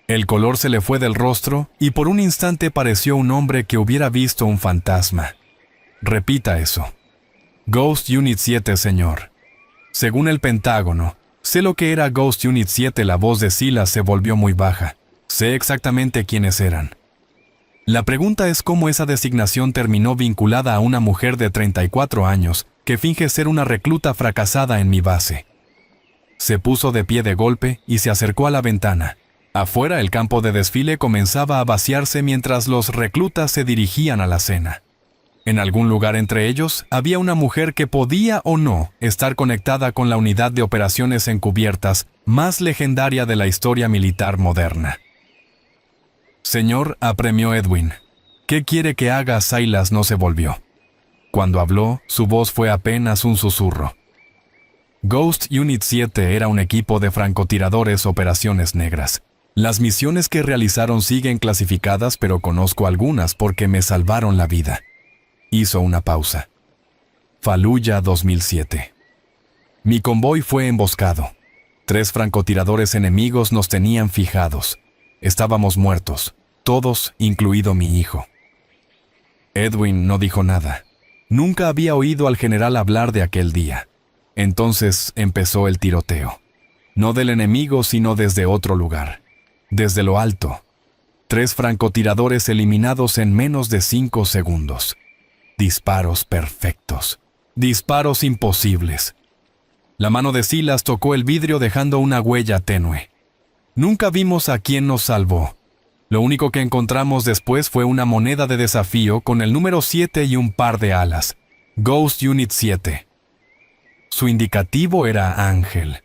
A: El color se le fue del rostro y por un instante pareció un hombre que hubiera visto un fantasma. Repita eso. Ghost Unit 7, señor. Según el Pentágono, sé lo que era Ghost Unit 7. La voz de Silas se volvió muy baja. Sé exactamente quiénes eran. La pregunta es cómo esa designación terminó vinculada a una mujer de 34 años que finge ser una recluta fracasada en mi base. Se puso de pie de golpe y se acercó a la ventana. Afuera el campo de desfile comenzaba a vaciarse mientras los reclutas se dirigían a la cena. En algún lugar entre ellos había una mujer que podía o no estar conectada con la unidad de operaciones encubiertas más legendaria de la historia militar moderna. Señor, apremió Edwin. ¿Qué quiere que haga? Silas no se volvió. Cuando habló, su voz fue apenas un susurro. Ghost Unit 7 era un equipo de francotiradores operaciones negras. Las misiones que realizaron siguen clasificadas, pero conozco algunas porque me salvaron la vida. Hizo una pausa. Fallujah 2007. Mi convoy fue emboscado. 3 francotiradores enemigos nos tenían fijados. Estábamos muertos, todos, incluido mi hijo. Edwin no dijo nada. Nunca había oído al general hablar de aquel día. Entonces empezó el tiroteo. No del enemigo, sino desde otro lugar. Desde lo alto. 3 francotiradores eliminados en menos de 5 segundos. Disparos perfectos. Disparos imposibles. La mano de Silas tocó el vidrio dejando una huella tenue. Nunca vimos a quién nos salvó. Lo único que encontramos después fue una moneda de desafío con el número 7 y un par de alas. Ghost Unit 7. Su indicativo era Ángel.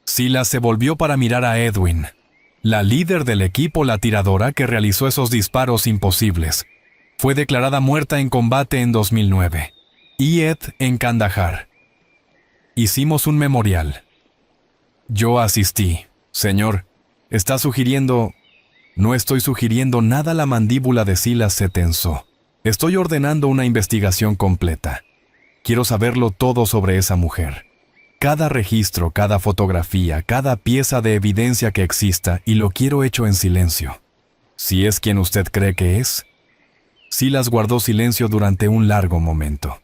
A: Silas se volvió para mirar a Edwin, la líder del equipo, la tiradora que realizó esos disparos imposibles. Fue declarada muerta en combate en 2009. Ed en Kandahar. Hicimos un memorial. Yo asistí. Señor, está sugiriendo... No estoy sugiriendo nada. La mandíbula de Silas se tensó. Estoy ordenando una investigación completa. Quiero saberlo todo sobre esa mujer. Cada registro, cada fotografía, cada pieza de evidencia que exista, y lo quiero hecho en silencio. Si es quien usted cree que es. Silas guardó silencio durante un largo momento.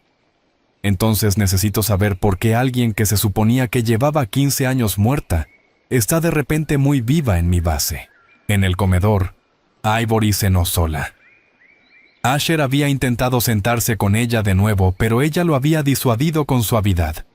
A: Entonces necesito saber por qué alguien que se suponía que llevaba 15 años muerta, está de repente muy viva en mi base. En el comedor, Ivory cenó sola. Asher había intentado sentarse con ella de nuevo, pero ella lo había disuadido con suavidad.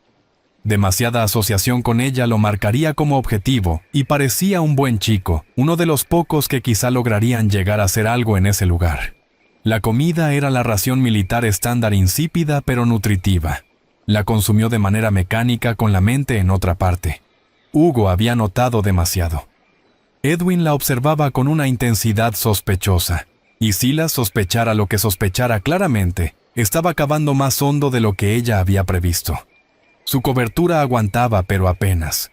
A: Demasiada asociación con ella lo marcaría como objetivo y parecía un buen chico, uno de los pocos que quizá lograrían llegar a hacer algo en ese lugar. La comida era la ración militar estándar insípida pero nutritiva. La consumió de manera mecánica con la mente en otra parte. Hugo había notado demasiado. Edwin la observaba con una intensidad sospechosa, y Silas sospechara lo que sospechara claramente, estaba cavando más hondo de lo que ella había previsto. Su cobertura aguantaba, pero apenas.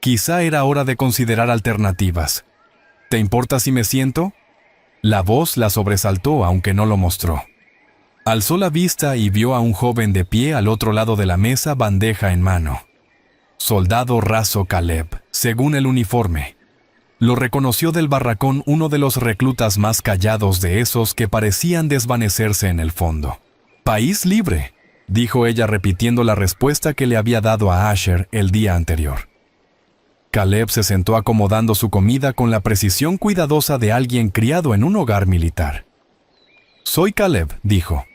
A: Quizá era hora de considerar alternativas. ¿Te importa si me siento? La voz la sobresaltó, aunque no lo mostró. Alzó la vista y vio a un joven de pie al otro lado de la mesa, bandeja en mano. Soldado raso Caleb, según el uniforme. Lo reconoció del barracón, uno de los reclutas más callados de esos que parecían desvanecerse en el fondo. «País libre», dijo ella repitiendo la respuesta que le había dado a Asher el día anterior. Caleb se sentó acomodando su comida con la precisión cuidadosa de alguien criado en un hogar militar. «Soy Caleb», dijo.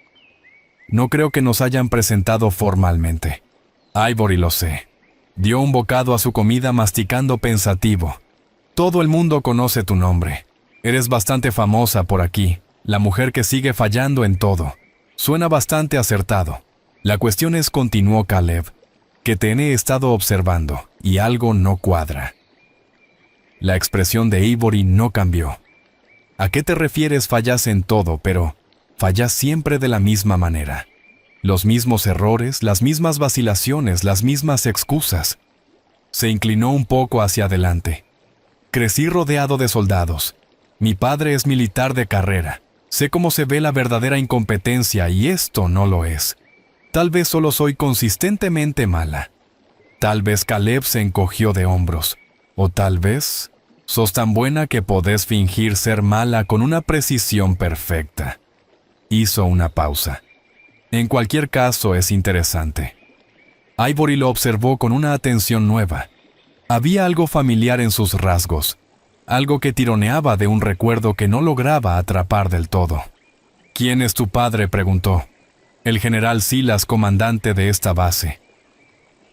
A: «No creo que nos hayan presentado formalmente». «Ivory, lo sé». Dio un bocado a su comida masticando pensativo. «Todo el mundo conoce tu nombre. Eres bastante famosa por aquí, la mujer que sigue fallando en todo. Suena bastante acertado. La cuestión es», continuó Caleb, «que te he estado observando, y algo no cuadra». La expresión de Ivory no cambió. «¿A qué te refieres fallas en todo, pero fallas siempre de la misma manera? Los mismos errores, las mismas vacilaciones, las mismas excusas». Se inclinó un poco hacia adelante. «Crecí rodeado de soldados. Mi padre es militar de carrera. Sé cómo se ve la verdadera incompetencia y esto no lo es. Tal vez solo soy consistentemente mala». Tal vez Caleb se encogió de hombros. O tal vez sos tan buena que podés fingir ser mala con una precisión perfecta. Hizo una pausa. En cualquier caso es interesante. Ivory lo observó con una atención nueva. Había algo familiar en sus rasgos, algo que tironeaba de un recuerdo que no lograba atrapar del todo. «¿Quién es tu padre?», preguntó. «El general Silas, comandante de esta base».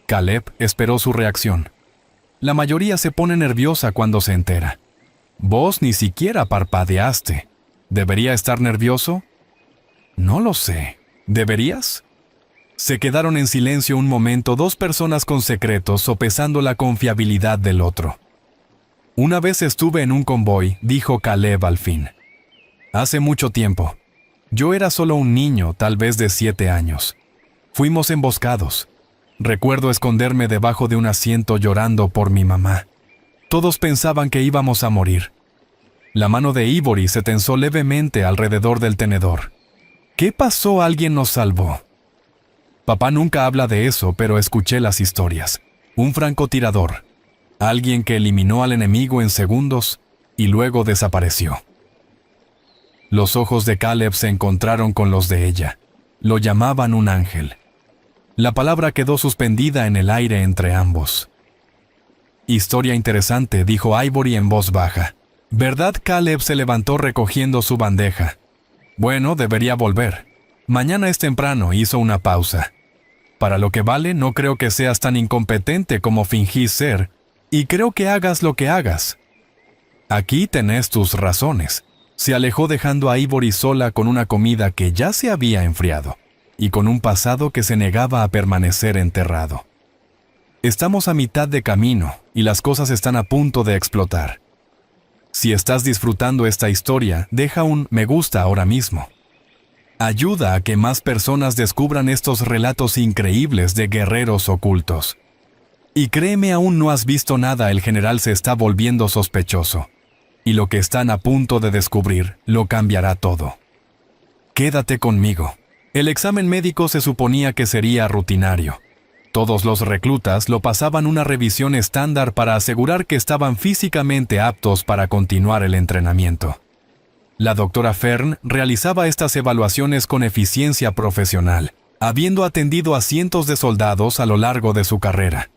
A: Caleb esperó su reacción. La mayoría se pone nerviosa cuando se entera. «Vos ni siquiera parpadeaste. ¿Debería estar nervioso?» «No lo sé. ¿Deberías?» Se quedaron en silencio un momento, dos personas con secretos sopesando la confiabilidad del otro. «Una vez estuve en un convoy», dijo Caleb al fin. «Hace mucho tiempo. Yo era solo un niño, tal vez de 7 años. Fuimos emboscados. Recuerdo esconderme debajo de un asiento llorando por mi mamá. Todos pensaban que íbamos a morir». La mano de Ivory se tensó levemente alrededor del tenedor. «¿Qué pasó? Alguien nos salvó». «Papá nunca habla de eso, pero escuché las historias. Un francotirador. Alguien que eliminó al enemigo en segundos y luego desapareció». Los ojos de Caleb se encontraron con los de ella. Lo llamaban un ángel. La palabra quedó suspendida en el aire entre ambos. «Historia interesante», dijo Ivory en voz baja. «¿Verdad?» Caleb se levantó recogiendo su bandeja. «Bueno, debería volver. Mañana es temprano», hizo una pausa. «Para lo que vale, no creo que seas tan incompetente como fingís ser, y creo que hagas lo que hagas». «Aquí tenés tus razones». Se alejó dejando a Ivory sola con una comida que ya se había enfriado, y con un pasado que se negaba a permanecer enterrado. Estamos a mitad de camino, y las cosas están a punto de explotar. Si estás disfrutando esta historia, deja un me gusta ahora mismo. Ayuda a que más personas descubran estos relatos increíbles de guerreros ocultos. Y créeme, aún no has visto nada, el general se está volviendo sospechoso. Y lo que están a punto de descubrir lo cambiará todo. Quédate conmigo. El examen médico se suponía que sería rutinario. Todos los reclutas lo pasaban una revisión estándar para asegurar que estaban físicamente aptos para continuar el entrenamiento. La doctora Fern realizaba estas evaluaciones con eficiencia profesional, habiendo atendido a cientos de soldados a lo largo de su carrera.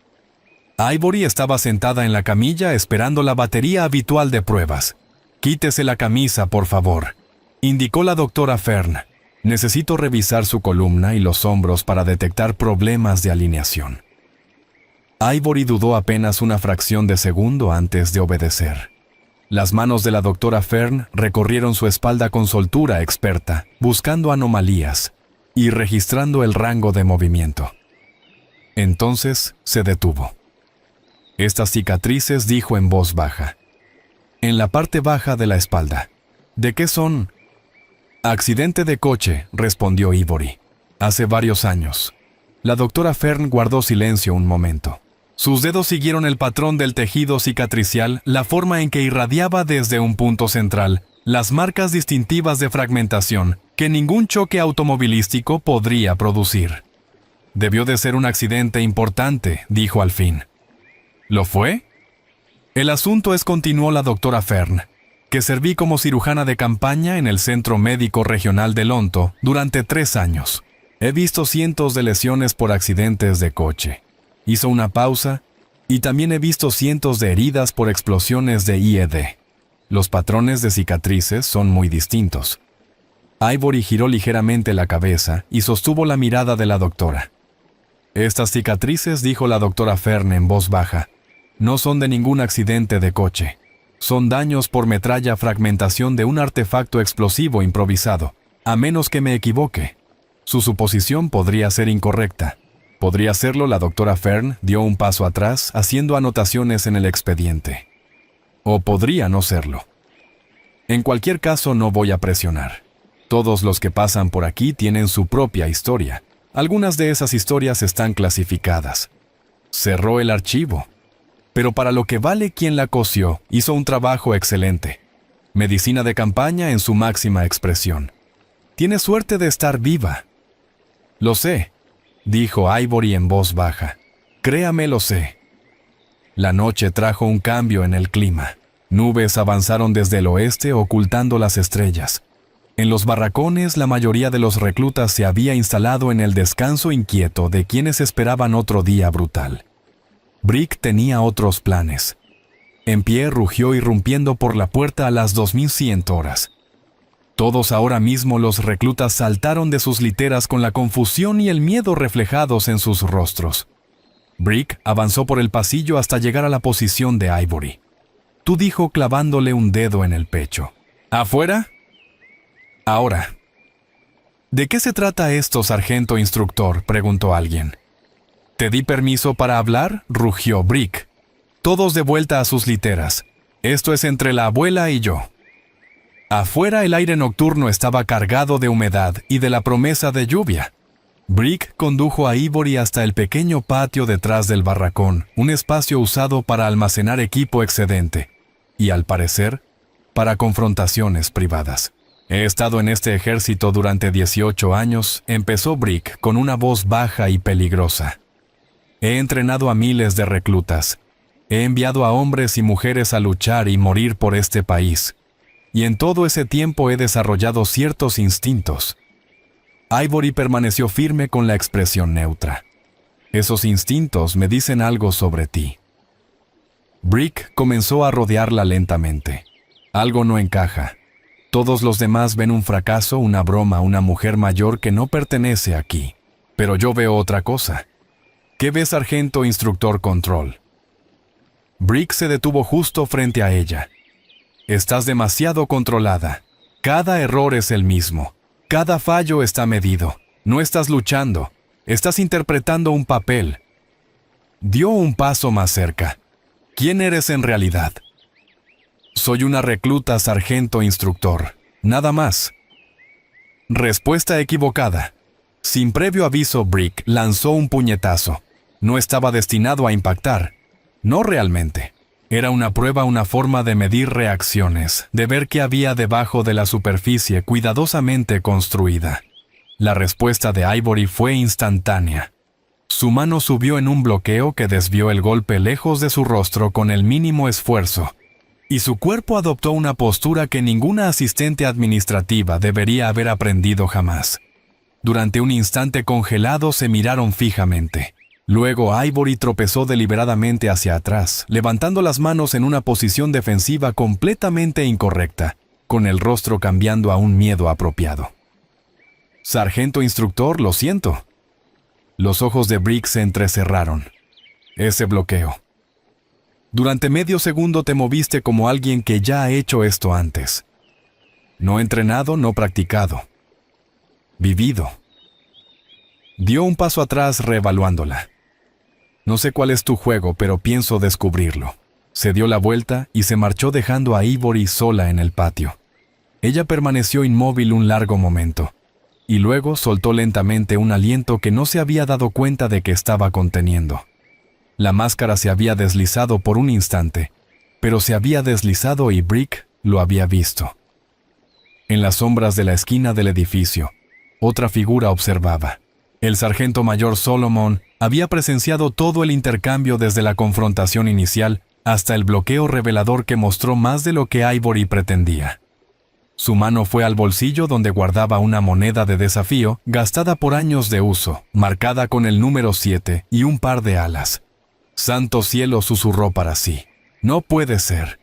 A: Ivory estaba sentada en la camilla esperando la batería habitual de pruebas. «Quítese la camisa, por favor», indicó la doctora Fern. «Necesito revisar su columna y los hombros para detectar problemas de alineación». Ivory dudó apenas una fracción de segundo antes de obedecer. Las manos de la doctora Fern recorrieron su espalda con soltura experta, buscando anomalías y registrando el rango de movimiento. Entonces se detuvo. Estas cicatrices, dijo en voz baja. En la parte baja de la espalda. ¿De qué son? Accidente de coche, respondió Ivory. Hace varios años. La doctora Fern guardó silencio un momento. Sus dedos siguieron el patrón del tejido cicatricial, la forma en que irradiaba desde un punto central, las marcas distintivas de fragmentación que ningún choque automovilístico podría producir. Debió de ser un accidente importante, dijo al fin. ¿Lo fue? El asunto es, continuó la doctora Fern, que serví como cirujana de campaña en el Centro Médico Regional de Lonto durante 3 años. He visto cientos de lesiones por accidentes de coche. Hizo una pausa, y también he visto cientos de heridas por explosiones de IED. Los patrones de cicatrices son muy distintos. Ivory giró ligeramente la cabeza y sostuvo la mirada de la doctora. Estas cicatrices, dijo la doctora Fern en voz baja, no son de ningún accidente de coche. Son daños por metralla, fragmentación de un artefacto explosivo improvisado, a menos que me equivoque. Su suposición podría ser incorrecta. Podría serlo. La doctora Fern dio un paso atrás, haciendo anotaciones en el expediente. O podría no serlo. En cualquier caso, no voy a presionar. Todos los que pasan por aquí tienen su propia historia. Algunas de esas historias están clasificadas. Cerró el archivo. Pero para lo que vale, quien la cosió hizo un trabajo excelente. Medicina de campaña en su máxima expresión. Tiene suerte de estar viva. Lo sé, dijo Ivory en voz baja. Créame, lo sé. La noche trajo un cambio en el clima. Nubes avanzaron desde el oeste ocultando las estrellas. En los barracones, la mayoría de los reclutas se había instalado en el descanso inquieto de quienes esperaban otro día brutal. Brick tenía otros planes. En pie rugió irrumpiendo por la puerta a las 2100 horas. Todos ahora mismo los reclutas saltaron de sus literas con la confusión y el miedo reflejados en sus rostros. Brick avanzó por el pasillo hasta llegar a la posición de Ivory. Tú, dijo clavándole un dedo en el pecho. ¿Afuera? Ahora. ¿De qué se trata esto, sargento instructor?, preguntó alguien. ¿Te di permiso para hablar?, rugió Brick. Todos de vuelta a sus literas. Esto es entre la abuela y yo. Afuera el aire nocturno estaba cargado de humedad y de la promesa de lluvia. Brick condujo a Ivory hasta el pequeño patio detrás del barracón, un espacio usado para almacenar equipo excedente, y al parecer, para confrontaciones privadas. He estado en este ejército durante 18 años, empezó Brick con una voz baja y peligrosa. He entrenado a miles de reclutas. He enviado a hombres y mujeres a luchar y morir por este país. Y en todo ese tiempo he desarrollado ciertos instintos. Ivory permaneció firme con la expresión neutra. Esos instintos me dicen algo sobre ti. Brick comenzó a rodearla lentamente. Algo no encaja. Todos los demás ven un fracaso, una broma, una mujer mayor que no pertenece aquí. Pero yo veo otra cosa. ¿Qué ves, sargento instructor control? Brick se detuvo justo frente a ella. Estás demasiado controlada. Cada error es el mismo. Cada fallo está medido. No estás luchando. Estás interpretando un papel. Dio un paso más cerca. ¿Quién eres en realidad? Soy una recluta, sargento instructor. Nada más. Respuesta equivocada. Sin previo aviso, Brick lanzó un puñetazo. No estaba destinado a impactar. No realmente. Era una prueba, una forma de medir reacciones, de ver qué había debajo de la superficie cuidadosamente construida. La respuesta de Ivory fue instantánea. Su mano subió en un bloqueo que desvió el golpe lejos de su rostro con el mínimo esfuerzo, y su cuerpo adoptó una postura que ninguna asistente administrativa debería haber aprendido jamás. Durante un instante congelado se miraron fijamente. Luego Ivory tropezó deliberadamente hacia atrás, levantando las manos en una posición defensiva completamente incorrecta, con el rostro cambiando a un miedo apropiado. Sargento instructor, lo siento. Los ojos de Brick se entrecerraron. ese bloqueo. Durante medio segundo te moviste como alguien que ya ha hecho esto antes. No entrenado, no practicado. Vivido. Dio un paso atrás reevaluándola. No sé cuál es tu juego, pero pienso descubrirlo. Se dio la vuelta y se marchó dejando a Ivory sola en el patio. Ella permaneció inmóvil un largo momento, y luego soltó lentamente un aliento que no se había dado cuenta de que estaba conteniendo. La máscara se había deslizado por un instante, pero se había deslizado y Brick lo había visto. En las sombras de la esquina del edificio, otra figura observaba. El sargento mayor Solomon había presenciado todo el intercambio desde la confrontación inicial hasta el bloqueo revelador que mostró más de lo que Ivory pretendía. Su mano fue al bolsillo donde guardaba una moneda de desafío gastada por años de uso, marcada con el número 7 y un par de alas. Santo cielo, susurró para sí. No puede ser.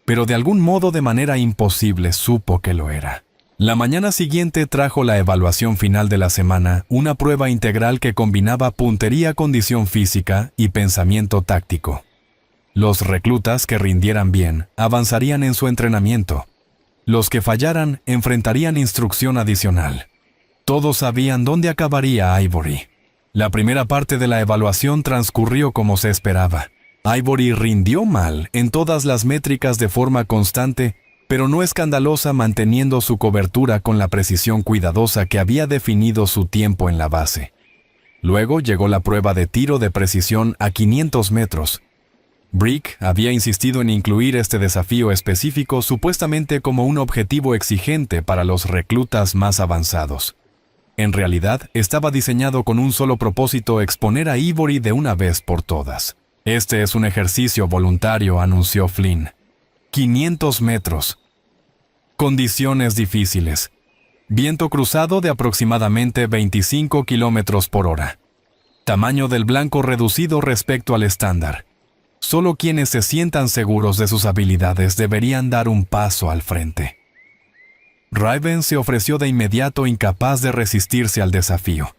A: Pero de algún modo, de manera imposible, supo que lo era. La mañana siguiente trajo la evaluación final de la semana, una prueba integral que combinaba puntería, condición física y pensamiento táctico. Los reclutas que rindieran bien avanzarían en su entrenamiento. Los que fallaran enfrentarían instrucción adicional. Todos sabían dónde acabaría Ivory. La primera parte de la evaluación transcurrió como se esperaba. Ivory rindió mal en todas las métricas de forma constante, pero no escandalosa, manteniendo su cobertura con la precisión cuidadosa que había definido su tiempo en la base. Luego llegó la prueba de tiro de precisión a 500 metros. Brick había insistido en incluir este desafío específico supuestamente como un objetivo exigente para los reclutas más avanzados. En realidad, estaba diseñado con un solo propósito: exponer a Ivory de una vez por todas. Este es un ejercicio voluntario, anunció Flynn. 500 metros. Condiciones difíciles. Viento cruzado de aproximadamente 25 kilómetros por hora. Tamaño del blanco reducido respecto al estándar. Solo quienes se sientan seguros de sus habilidades deberían dar un paso al frente. Raven se ofreció de inmediato, incapaz de resistirse al desafío.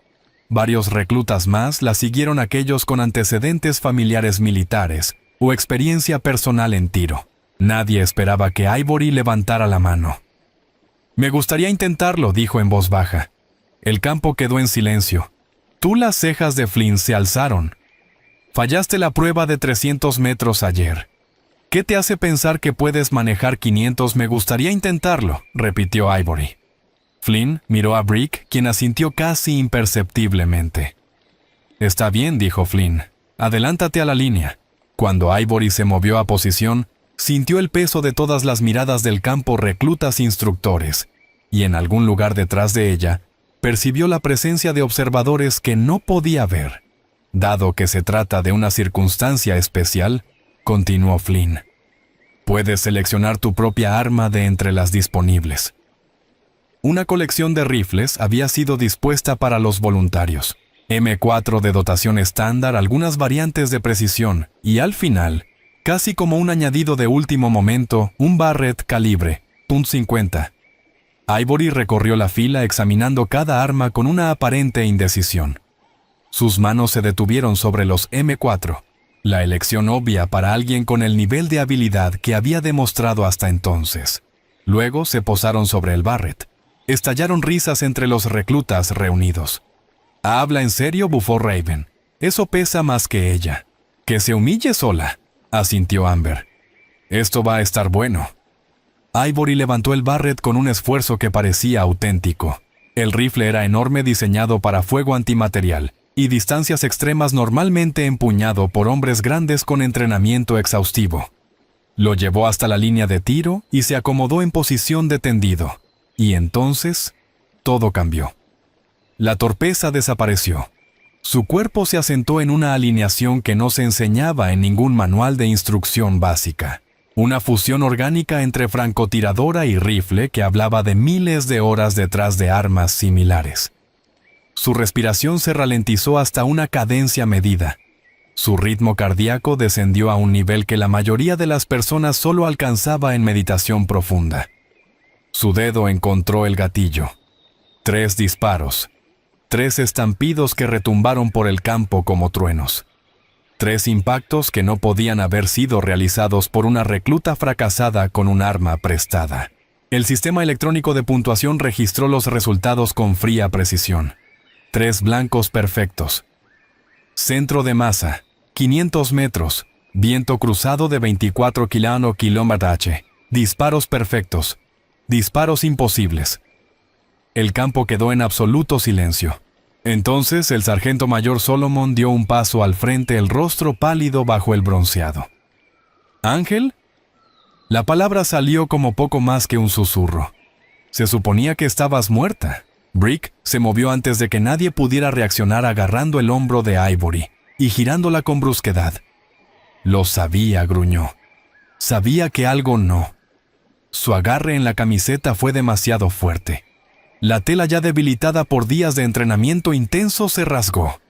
A: Varios reclutas más la siguieron, aquellos con antecedentes familiares militares o experiencia personal en tiro. Nadie esperaba que Ivory levantara la mano. Me gustaría intentarlo, dijo en voz baja. El campo quedó en silencio. Las cejas de Flynn se alzaron. Fallaste la prueba de 300 metros ayer. ¿Qué te hace pensar que puedes manejar 500? Me gustaría intentarlo, repitió Ivory. Flynn miró a Brick, quien asintió casi imperceptiblemente. Está bien, dijo Flynn. Adelántate a la línea. Cuando Ivory se movió a posición, sintió el peso de todas las miradas del campo, reclutas, instructores, y en algún lugar detrás de ella, percibió la presencia de observadores que no podía ver. Dado que se trata de una circunstancia especial, continuó Flynn, puedes seleccionar tu propia arma de entre las disponibles. Una colección de rifles había sido dispuesta para los voluntarios. M4 de dotación estándar, algunas variantes de precisión y, al final, casi como un añadido de último momento, un Barrett calibre .50. Ivory recorrió la fila examinando cada arma con una aparente indecisión. Sus manos se detuvieron sobre los M4, la elección obvia para alguien con el nivel de habilidad que había demostrado hasta entonces. Luego se posaron sobre el Barrett. Estallaron risas entre los reclutas reunidos. «¿Habla en serio?», bufó Raven. «Eso pesa más que ella». «Que se humille sola», asintió Amber. «Esto va a estar bueno». Ivory levantó el Barrett con un esfuerzo que parecía auténtico. El rifle era enorme, diseñado para fuego antimaterial y distancias extremas, normalmente empuñado por hombres grandes con entrenamiento exhaustivo. Lo llevó hasta la línea de tiro y se acomodó en posición de tendido. Y entonces, todo cambió. La torpeza desapareció. Su cuerpo se asentó en una alineación que no se enseñaba en ningún manual de instrucción básica. Una fusión orgánica entre francotiradora y rifle que hablaba de miles de horas detrás de armas similares. Su respiración se ralentizó hasta una cadencia medida. Su ritmo cardíaco descendió a un nivel que la mayoría de las personas solo alcanzaba en meditación profunda. Su dedo encontró el gatillo. 3 disparos. 3 estampidos que retumbaron por el campo como truenos. 3 impactos que no podían haber sido realizados por una recluta fracasada con un arma prestada. El sistema electrónico de puntuación registró los resultados con fría precisión. 3 blancos perfectos. Centro de masa, 500 metros. Viento cruzado de 24 km/h. Disparos perfectos. Disparos imposibles. El campo quedó en absoluto silencio. Entonces el sargento mayor Solomon dio un paso al frente, el rostro pálido bajo el bronceado. ¿Ángel? La palabra salió como poco más que un susurro. Se suponía que estabas muerta. Brick se movió antes de que nadie pudiera reaccionar, agarrando el hombro de Ivory y girándola con brusquedad. Lo sabía, gruñó. Sabía que algo no. Su agarre en la camiseta fue demasiado fuerte. La tela, ya debilitada por días de entrenamiento intenso, se rasgó.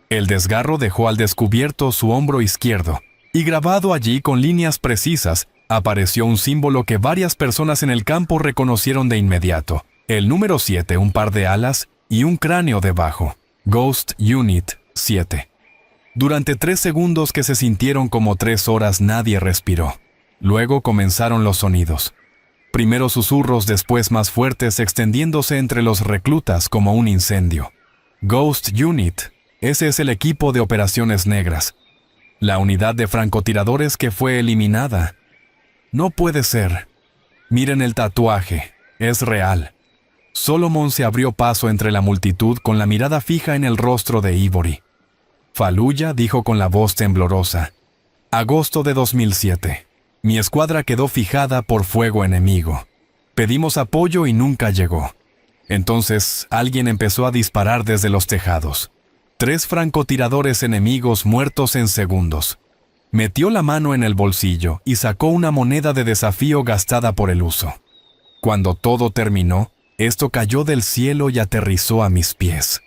A: El desgarro dejó al descubierto su hombro izquierdo, y grabado allí con líneas precisas, apareció un símbolo que varias personas en el campo reconocieron de inmediato. El número 7, un par de alas y un cráneo debajo. Ghost Unit 7. Durante 3 segundos, que se sintieron como 3 horas, nadie respiró. Luego comenzaron los sonidos. Primero susurros, después más fuertes, extendiéndose entre los reclutas como un incendio. Ghost Unit. Ese es el equipo de operaciones negras. La unidad de francotiradores que fue eliminada. No puede ser. Miren el tatuaje. Es real. Solomon se abrió paso entre la multitud con la mirada fija en el rostro de Ivory. Fallujah dijo con la voz temblorosa. Agosto de 2007. Mi escuadra quedó fijada por fuego enemigo. Pedimos apoyo y nunca llegó. Entonces, alguien empezó a disparar desde los tejados. 3 francotiradores enemigos muertos en segundos. Metió la mano en el bolsillo y sacó una moneda de desafío gastada por el uso. Cuando todo terminó, esto cayó del cielo y aterrizó a mis pies.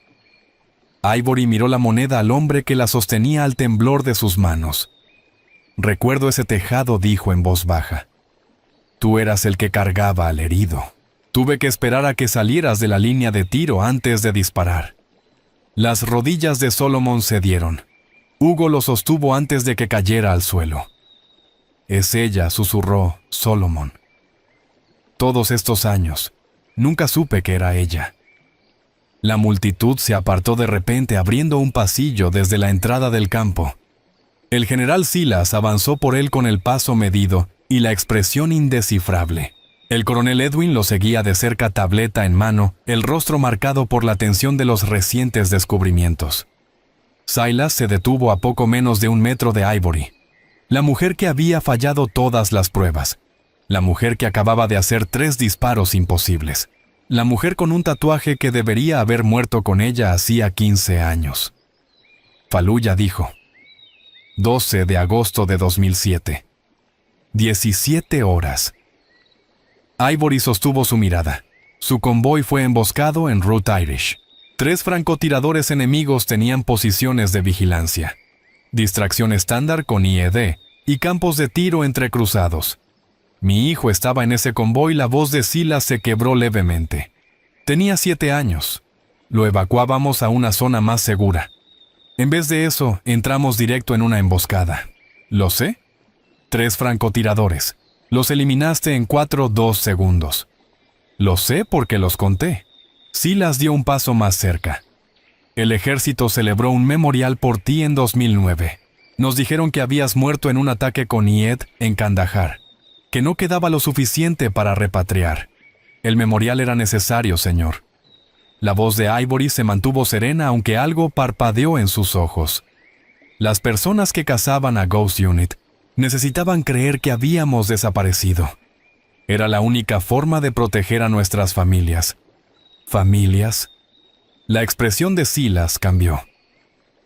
A: Ivory miró la moneda al hombre que la sostenía al temblor de sus manos. Recuerdo ese tejado, dijo en voz baja. Tú eras el que cargaba al herido. Tuve que esperar a que salieras de la línea de tiro antes de disparar. Las rodillas de Solomon cedieron. Hugo lo sostuvo antes de que cayera al suelo. Es ella, susurró Solomon. Todos estos años, nunca supe que era ella. La multitud se apartó de repente, abriendo un pasillo desde la entrada del campo. El general Silas avanzó por él con el paso medido y la expresión indescifrable. El coronel Edwin lo seguía de cerca, tableta en mano, el rostro marcado por la tensión de los recientes descubrimientos. Silas se detuvo a poco menos de 1 metro de Ivory. La mujer que había fallado todas las pruebas. La mujer que acababa de hacer 3 disparos imposibles. La mujer con un tatuaje que debería haber muerto con ella hacía 15 años. Fallujah dijo. 12 de agosto de 2007. 17 horas. Ivory sostuvo su mirada. Su convoy fue emboscado en Route Irish. 3 francotiradores enemigos tenían posiciones de vigilancia. Distracción estándar con IED y campos de tiro entrecruzados. Mi hijo estaba en ese convoy. La voz de Silas se quebró levemente. Tenía 7 años. Lo evacuábamos a una zona más segura. En vez de eso, entramos directo en una emboscada. ¿Lo sé? 3 francotiradores. Los eliminaste en 4-2 segundos. Lo sé porque los conté. Silas dio un paso más cerca. El ejército celebró un memorial por ti en 2009. Nos dijeron que habías muerto en un ataque con IED en Kandahar, que no quedaba lo suficiente para repatriar. El memorial era necesario, señor. La voz de Ivory se mantuvo serena, aunque algo parpadeó en sus ojos. Las personas que cazaban a Ghost Unit necesitaban creer que habíamos desaparecido. Era la única forma de proteger a nuestras familias. ¿Familias? La expresión de Silas cambió.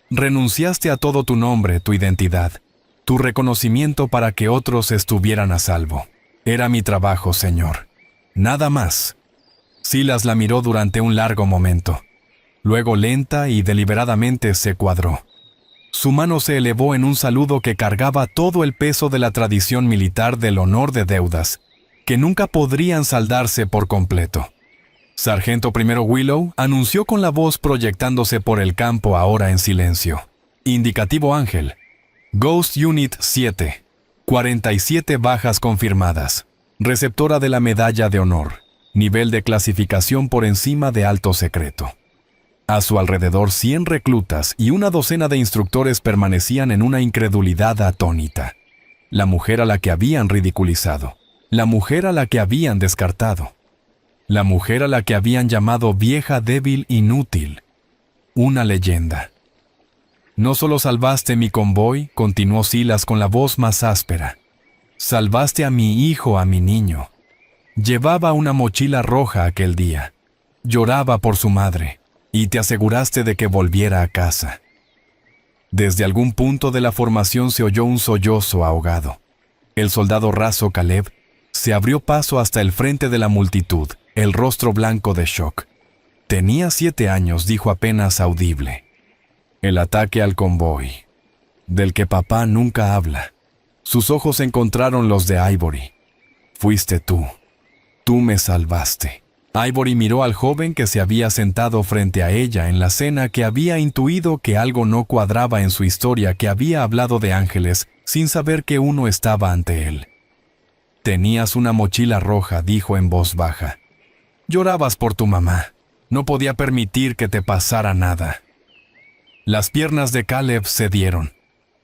A: Renunciaste a todo tu nombre, tu identidad, tu reconocimiento para que otros estuvieran a salvo. Era mi trabajo, señor. Nada más. Silas la miró durante un largo momento. Luego, lenta y deliberadamente, se cuadró. Su mano se elevó en un saludo que cargaba todo el peso de la tradición militar del honor de deudas, que nunca podrían saldarse por completo. Sargento Primero Willow anunció con la voz proyectándose por el campo, ahora en silencio. Indicativo Ángel. Ghost Unit 7. 47 bajas confirmadas. Receptora de la medalla de honor. Nivel de clasificación por encima de alto secreto. A su alrededor 100 reclutas y una docena de instructores permanecían en una incredulidad atónita. La mujer a la que habían ridiculizado. La mujer a la que habían descartado. La mujer a la que habían llamado vieja débil inútil. Una leyenda. No solo salvaste mi convoy, continuó Silas con la voz más áspera. Salvaste a mi hijo, a mi niño. Llevaba una mochila roja aquel día. Lloraba por su madre, y te aseguraste de que volviera a casa. Desde algún punto de la formación se oyó un sollozo ahogado. El soldado raso Caleb se abrió paso hasta el frente de la multitud, el rostro blanco de shock. Tenía 7 años, dijo apenas audible. El ataque al convoy, del que papá nunca habla. Sus ojos encontraron los de Ivory. Fuiste tú. Tú me salvaste. Ivory miró al joven que se había sentado frente a ella en la cena, que había intuido que algo no cuadraba en su historia, que había hablado de ángeles sin saber que uno estaba ante él. Tenías una mochila roja, dijo en voz baja. Llorabas por tu mamá. No podía permitir que te pasara nada. Las piernas de Caleb cedieron.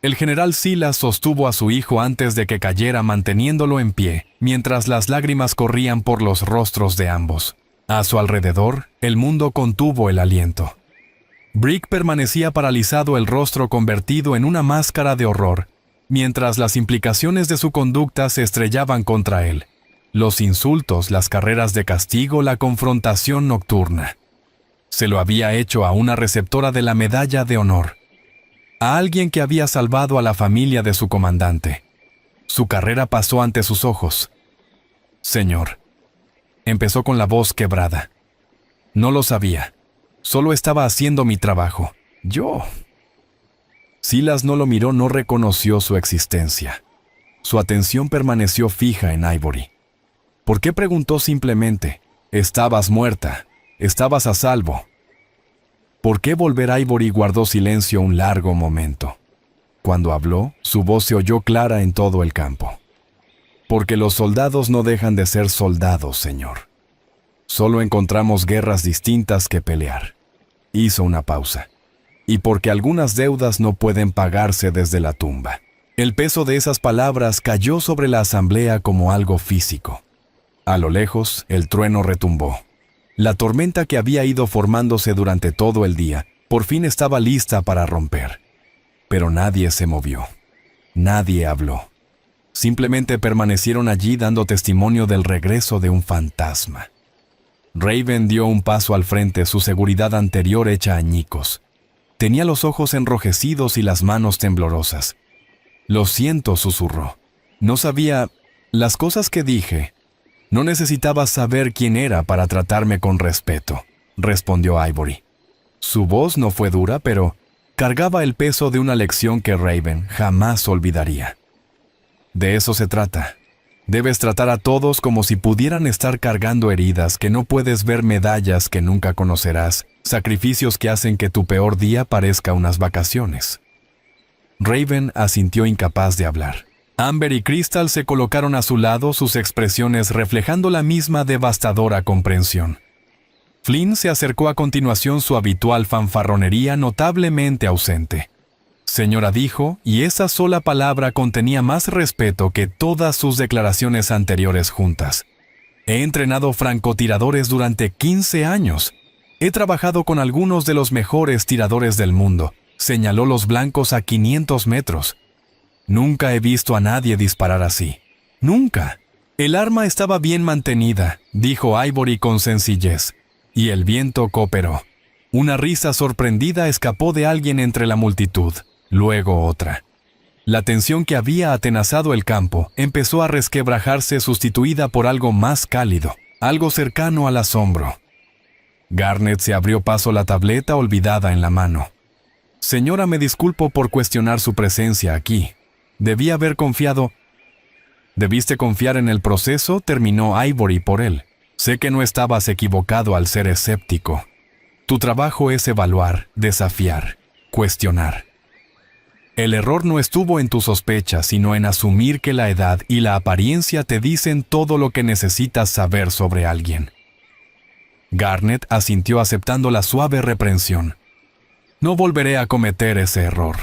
A: El general Silas sostuvo a su hijo antes de que cayera, manteniéndolo en pie, mientras las lágrimas corrían por los rostros de ambos. A su alrededor, el mundo contuvo el aliento. Brick permanecía paralizado, el rostro convertido en una máscara de horror, mientras las implicaciones de su conducta se estrellaban contra él. Los insultos, las carreras de castigo, la confrontación nocturna. Se lo había hecho a una receptora de la medalla de honor. A alguien que había salvado a la familia de su comandante. Su carrera pasó ante sus ojos. Señor, empezó con la voz quebrada. No lo sabía. Solo estaba haciendo mi trabajo. Yo. Silas no lo miró, no reconoció su existencia. Su atención permaneció fija en Ivory. ¿Por qué preguntó simplemente? Estabas muerta. Estabas a salvo. ¿Por qué volver? Ivory guardó silencio un largo momento. Cuando habló, su voz se oyó clara en todo el campo. Porque los soldados no dejan de ser soldados, señor. Solo encontramos guerras distintas que pelear. Hizo una pausa. Y porque algunas deudas no pueden pagarse desde la tumba. El peso de esas palabras cayó sobre la asamblea como algo físico. A lo lejos, el trueno retumbó. La tormenta que había ido formándose durante todo el día, por fin estaba lista para romper. Pero nadie se movió. Nadie habló. Simplemente permanecieron allí dando testimonio del regreso de un fantasma. Raven dio un paso al frente, su seguridad anterior hecha añicos. Tenía los ojos enrojecidos y las manos temblorosas. Lo siento, susurró. No sabía las cosas que dije. No necesitabas saber quién era para tratarme con respeto, respondió Ivory. Su voz no fue dura, pero cargaba el peso de una lección que Raven jamás olvidaría. De eso se trata. Debes tratar a todos como si pudieran estar cargando heridas que no puedes ver, medallas que nunca conocerás, sacrificios que hacen que tu peor día parezca unas vacaciones. Raven asintió, incapaz de hablar. Amber y Crystal se colocaron a su lado, sus expresiones reflejando la misma devastadora comprensión. Flynn se acercó a continuación, su habitual fanfarronería notablemente ausente. Señora, dijo, y esa sola palabra contenía más respeto que todas sus declaraciones anteriores juntas. He entrenado francotiradores durante 15 años. He trabajado con algunos de los mejores tiradores del mundo. Señaló los blancos a 500 metros. Nunca he visto a nadie disparar así. Nunca. El arma estaba bien mantenida, dijo Ivory con sencillez, y el viento cooperó. Una risa sorprendida escapó de alguien entre la multitud, luego otra. La tensión que había atenazado el campo empezó a resquebrajarse, sustituida por algo más cálido, algo cercano al asombro. Garnet se abrió paso, la tableta olvidada en la mano. Señora, me disculpo por cuestionar su presencia aquí. Debí haber confiado. Debiste confiar en el proceso, terminó Ivory por él. Sé que no estabas equivocado al ser escéptico. Tu trabajo es evaluar, desafiar, cuestionar. El error no estuvo en tu sospecha, sino en asumir que la edad y la apariencia te dicen todo lo que necesitas saber sobre alguien. Garnet asintió aceptando la suave reprensión. No volveré a cometer ese error.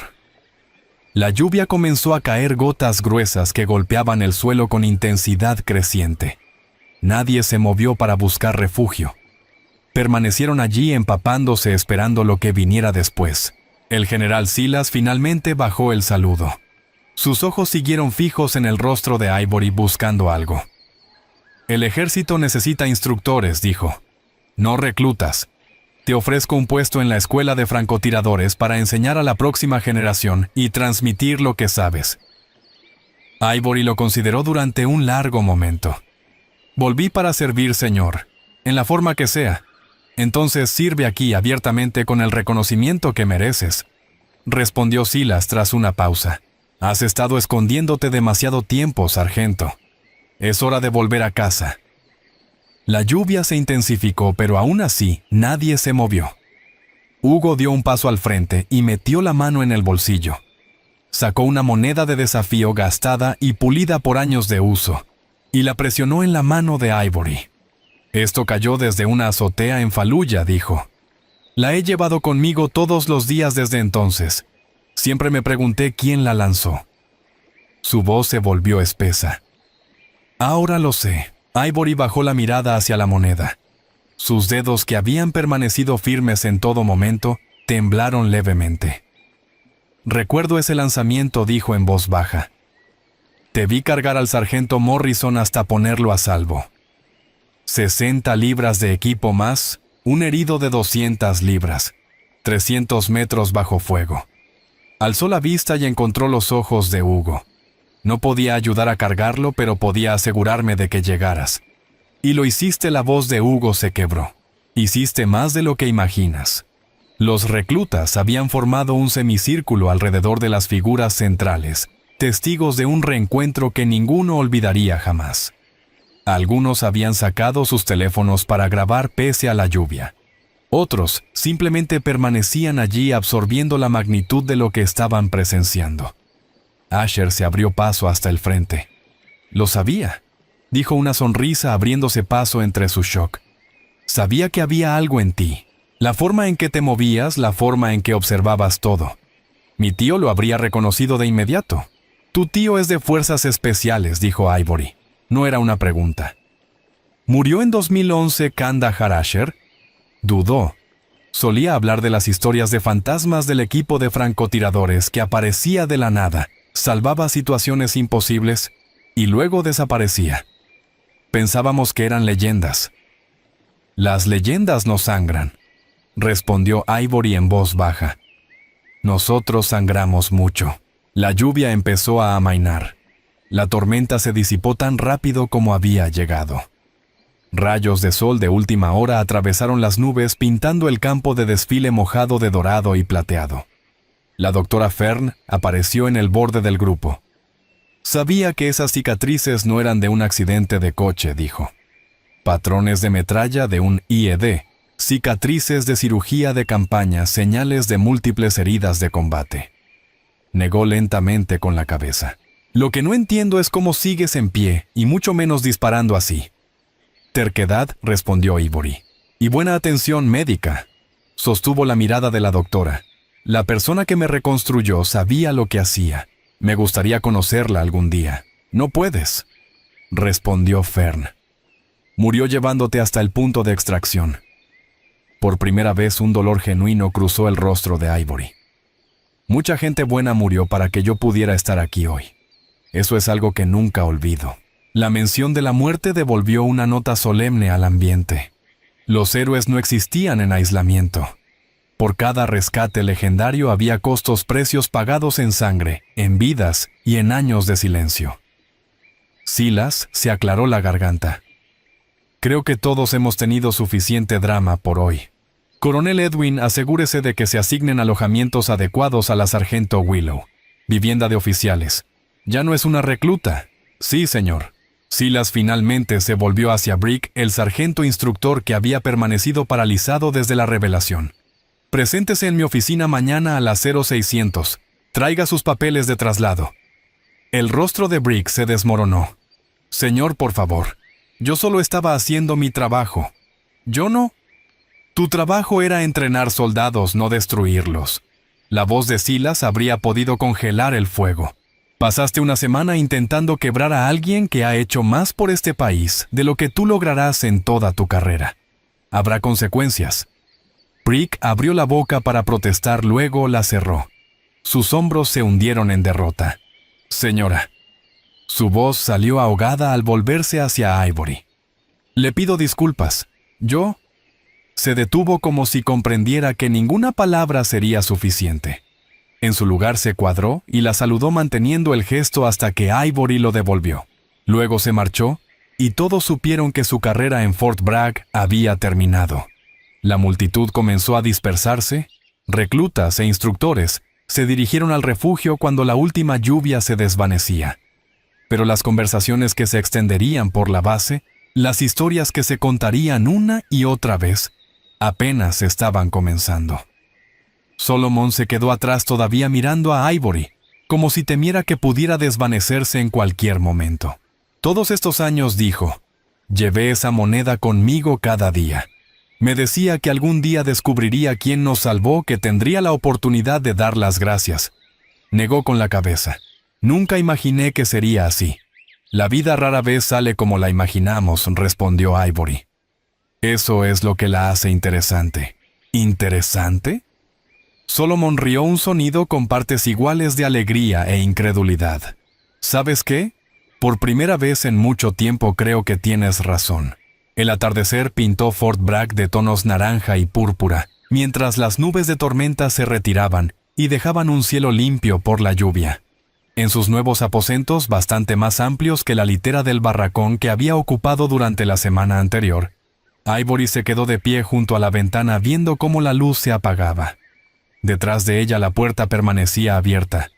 A: La lluvia comenzó a caer gotas gruesas que golpeaban el suelo con intensidad creciente. Nadie se movió para buscar refugio. Permanecieron allí empapándose esperando lo que viniera después. El general Silas finalmente bajó el saludo. Sus ojos siguieron fijos en el rostro de Ivory buscando algo. El ejército necesita instructores, dijo. No reclutas. Te ofrezco un puesto en la escuela de francotiradores para enseñar a la próxima generación y transmitir lo que sabes. Ivory lo consideró durante un largo momento. Volví para servir, señor, en la forma que sea. Entonces sirve aquí abiertamente con el reconocimiento que mereces, respondió Silas tras una pausa. Has estado escondiéndote demasiado tiempo, sargento. Es hora de volver a casa. La lluvia se intensificó, pero aún así nadie se movió. Hugo dio un paso al frente y metió la mano en el bolsillo. Sacó una moneda de desafío gastada y pulida por años de uso, y la presionó en la mano de Ivory. Esto cayó desde una azotea en Fallujah, dijo. La he llevado conmigo todos los días desde entonces. Siempre me pregunté quién la lanzó. Su voz se volvió espesa. Ahora lo sé. Ivory bajó la mirada hacia la moneda. Sus dedos, que habían permanecido firmes en todo momento, temblaron levemente. Recuerdo ese lanzamiento, dijo en voz baja. Te vi cargar al sargento Morrison hasta ponerlo a salvo. 60 libras de equipo más, un herido de 200 libras, 300 metros bajo fuego. Alzó la vista y encontró los ojos de Hugo. No podía ayudar a cargarlo, pero podía asegurarme de que llegaras. Y lo hiciste. La voz de Hugo se quebró. Hiciste más de lo que imaginas. Los reclutas habían formado un semicírculo alrededor de las figuras centrales, testigos de un reencuentro que ninguno olvidaría jamás. Algunos habían sacado sus teléfonos para grabar pese a la lluvia. Otros simplemente permanecían allí absorbiendo la magnitud de lo que estaban presenciando. Asher se abrió paso hasta el frente. Lo sabía, dijo, una sonrisa abriéndose paso entre su shock. Sabía que había algo en ti. La forma en que te movías, la forma en que observabas todo. Mi tío lo habría reconocido de inmediato. Tu tío es de fuerzas especiales, dijo Ivory. No era una pregunta. ¿Murió en 2011 Kandahar Asher? Dudó. Solía hablar de las historias de fantasmas del equipo de francotiradores que aparecía de la nada, salvaba situaciones imposibles y luego desaparecía. Pensábamos que eran leyendas. Las leyendas no sangran, respondió Ivory en voz baja. Nosotros sangramos mucho. La lluvia empezó a amainar. La tormenta se disipó tan rápido como había llegado. Rayos de sol de última hora atravesaron las nubes pintando el campo de desfile mojado de dorado y plateado. La doctora Fern apareció en el borde del grupo. Sabía que esas cicatrices no eran de un accidente de coche, dijo. Patrones de metralla de un IED, cicatrices de cirugía de campaña, señales de múltiples heridas de combate. Negó lentamente con la cabeza. Lo que no entiendo es cómo sigues en pie, y mucho menos disparando así. Terquedad, respondió Ivory. Y buena atención médica. Sostuvo la mirada de la doctora. La persona que me reconstruyó sabía lo que hacía. Me gustaría conocerla algún día. No puedes, respondió Fern. Murió llevándote hasta el punto de extracción. Por primera vez un dolor genuino cruzó el rostro de Ivory. Mucha gente buena murió para que yo pudiera estar aquí hoy. Eso es algo que nunca olvido. La mención de la muerte devolvió una nota solemne al ambiente. Los héroes no existían en aislamiento. Por cada rescate legendario había costos precios pagados en sangre, en vidas y en años de silencio. Silas se aclaró la garganta. Creo que todos hemos tenido suficiente drama por hoy. Coronel Edwin, asegúrese de que se asignen alojamientos adecuados a la sargento Willow. Vivienda de oficiales. Ya no es una recluta. Sí, señor. Silas finalmente se volvió hacia Brick, el sargento instructor que había permanecido paralizado desde la revelación. Preséntese en mi oficina mañana a las 0600. Traiga sus papeles de traslado. El rostro de Brick se desmoronó. Señor, por favor. Yo solo estaba haciendo mi trabajo. ¿Yo no? Tu trabajo era entrenar soldados, no destruirlos. La voz de Silas habría podido congelar el fuego. Pasaste una semana intentando quebrar a alguien que ha hecho más por este país de lo que tú lograrás en toda tu carrera. Habrá consecuencias. Brick abrió la boca para protestar, luego la cerró. Sus hombros se hundieron en derrota. Señora. Su voz salió ahogada al volverse hacia Ivory. Le pido disculpas. Yo... Se detuvo como si comprendiera que ninguna palabra sería suficiente. En su lugar se cuadró y la saludó manteniendo el gesto hasta que Ivory lo devolvió. Luego se marchó, y todos supieron que su carrera en Fort Bragg había terminado. La multitud comenzó a dispersarse. Reclutas e instructores se dirigieron al refugio cuando la última lluvia se desvanecía. Pero las conversaciones que se extenderían por la base, las historias que se contarían una y otra vez, apenas estaban comenzando. Solomon se quedó atrás todavía mirando a Ivory, como si temiera que pudiera desvanecerse en cualquier momento. Todos estos años, dijo, llevé esa moneda conmigo cada día. Me decía que algún día descubriría quién nos salvó, que tendría la oportunidad de dar las gracias. Negó con la cabeza. Nunca imaginé que sería así. La vida rara vez sale como la imaginamos, respondió Ivory. Eso es lo que la hace interesante. ¿Interesante? Solomon rió, un sonido con partes iguales de alegría e incredulidad. ¿Sabes qué? Por primera vez en mucho tiempo creo que tienes razón. El atardecer pintó Fort Bragg de tonos naranja y púrpura, mientras las nubes de tormenta se retiraban y dejaban un cielo limpio por la lluvia. En sus nuevos aposentos, bastante más amplios que la litera del barracón que había ocupado durante la semana anterior, Ivory se quedó de pie junto a la ventana viendo cómo la luz se apagaba. Detrás de ella la puerta permanecía abierta.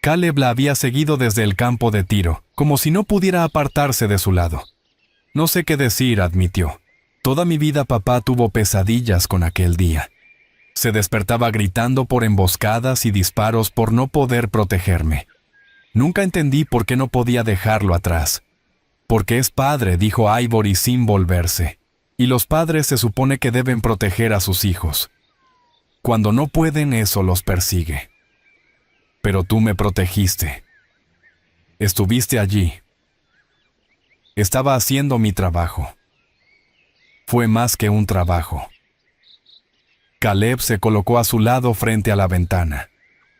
A: Caleb la había seguido desde el campo de tiro, como si no pudiera apartarse de su lado. No sé qué decir, admitió. Toda mi vida papá tuvo pesadillas con aquel día. Se despertaba gritando por emboscadas y disparos por no poder protegerme. Nunca entendí por qué no podía dejarlo atrás. Porque es padre, dijo Ivory sin volverse. Y los padres se supone que deben proteger a sus hijos. Cuando no pueden, eso los persigue. Pero tú me protegiste. Estuviste allí. Estaba haciendo mi trabajo. Fue más que un trabajo. Caleb se colocó a su lado frente a la ventana.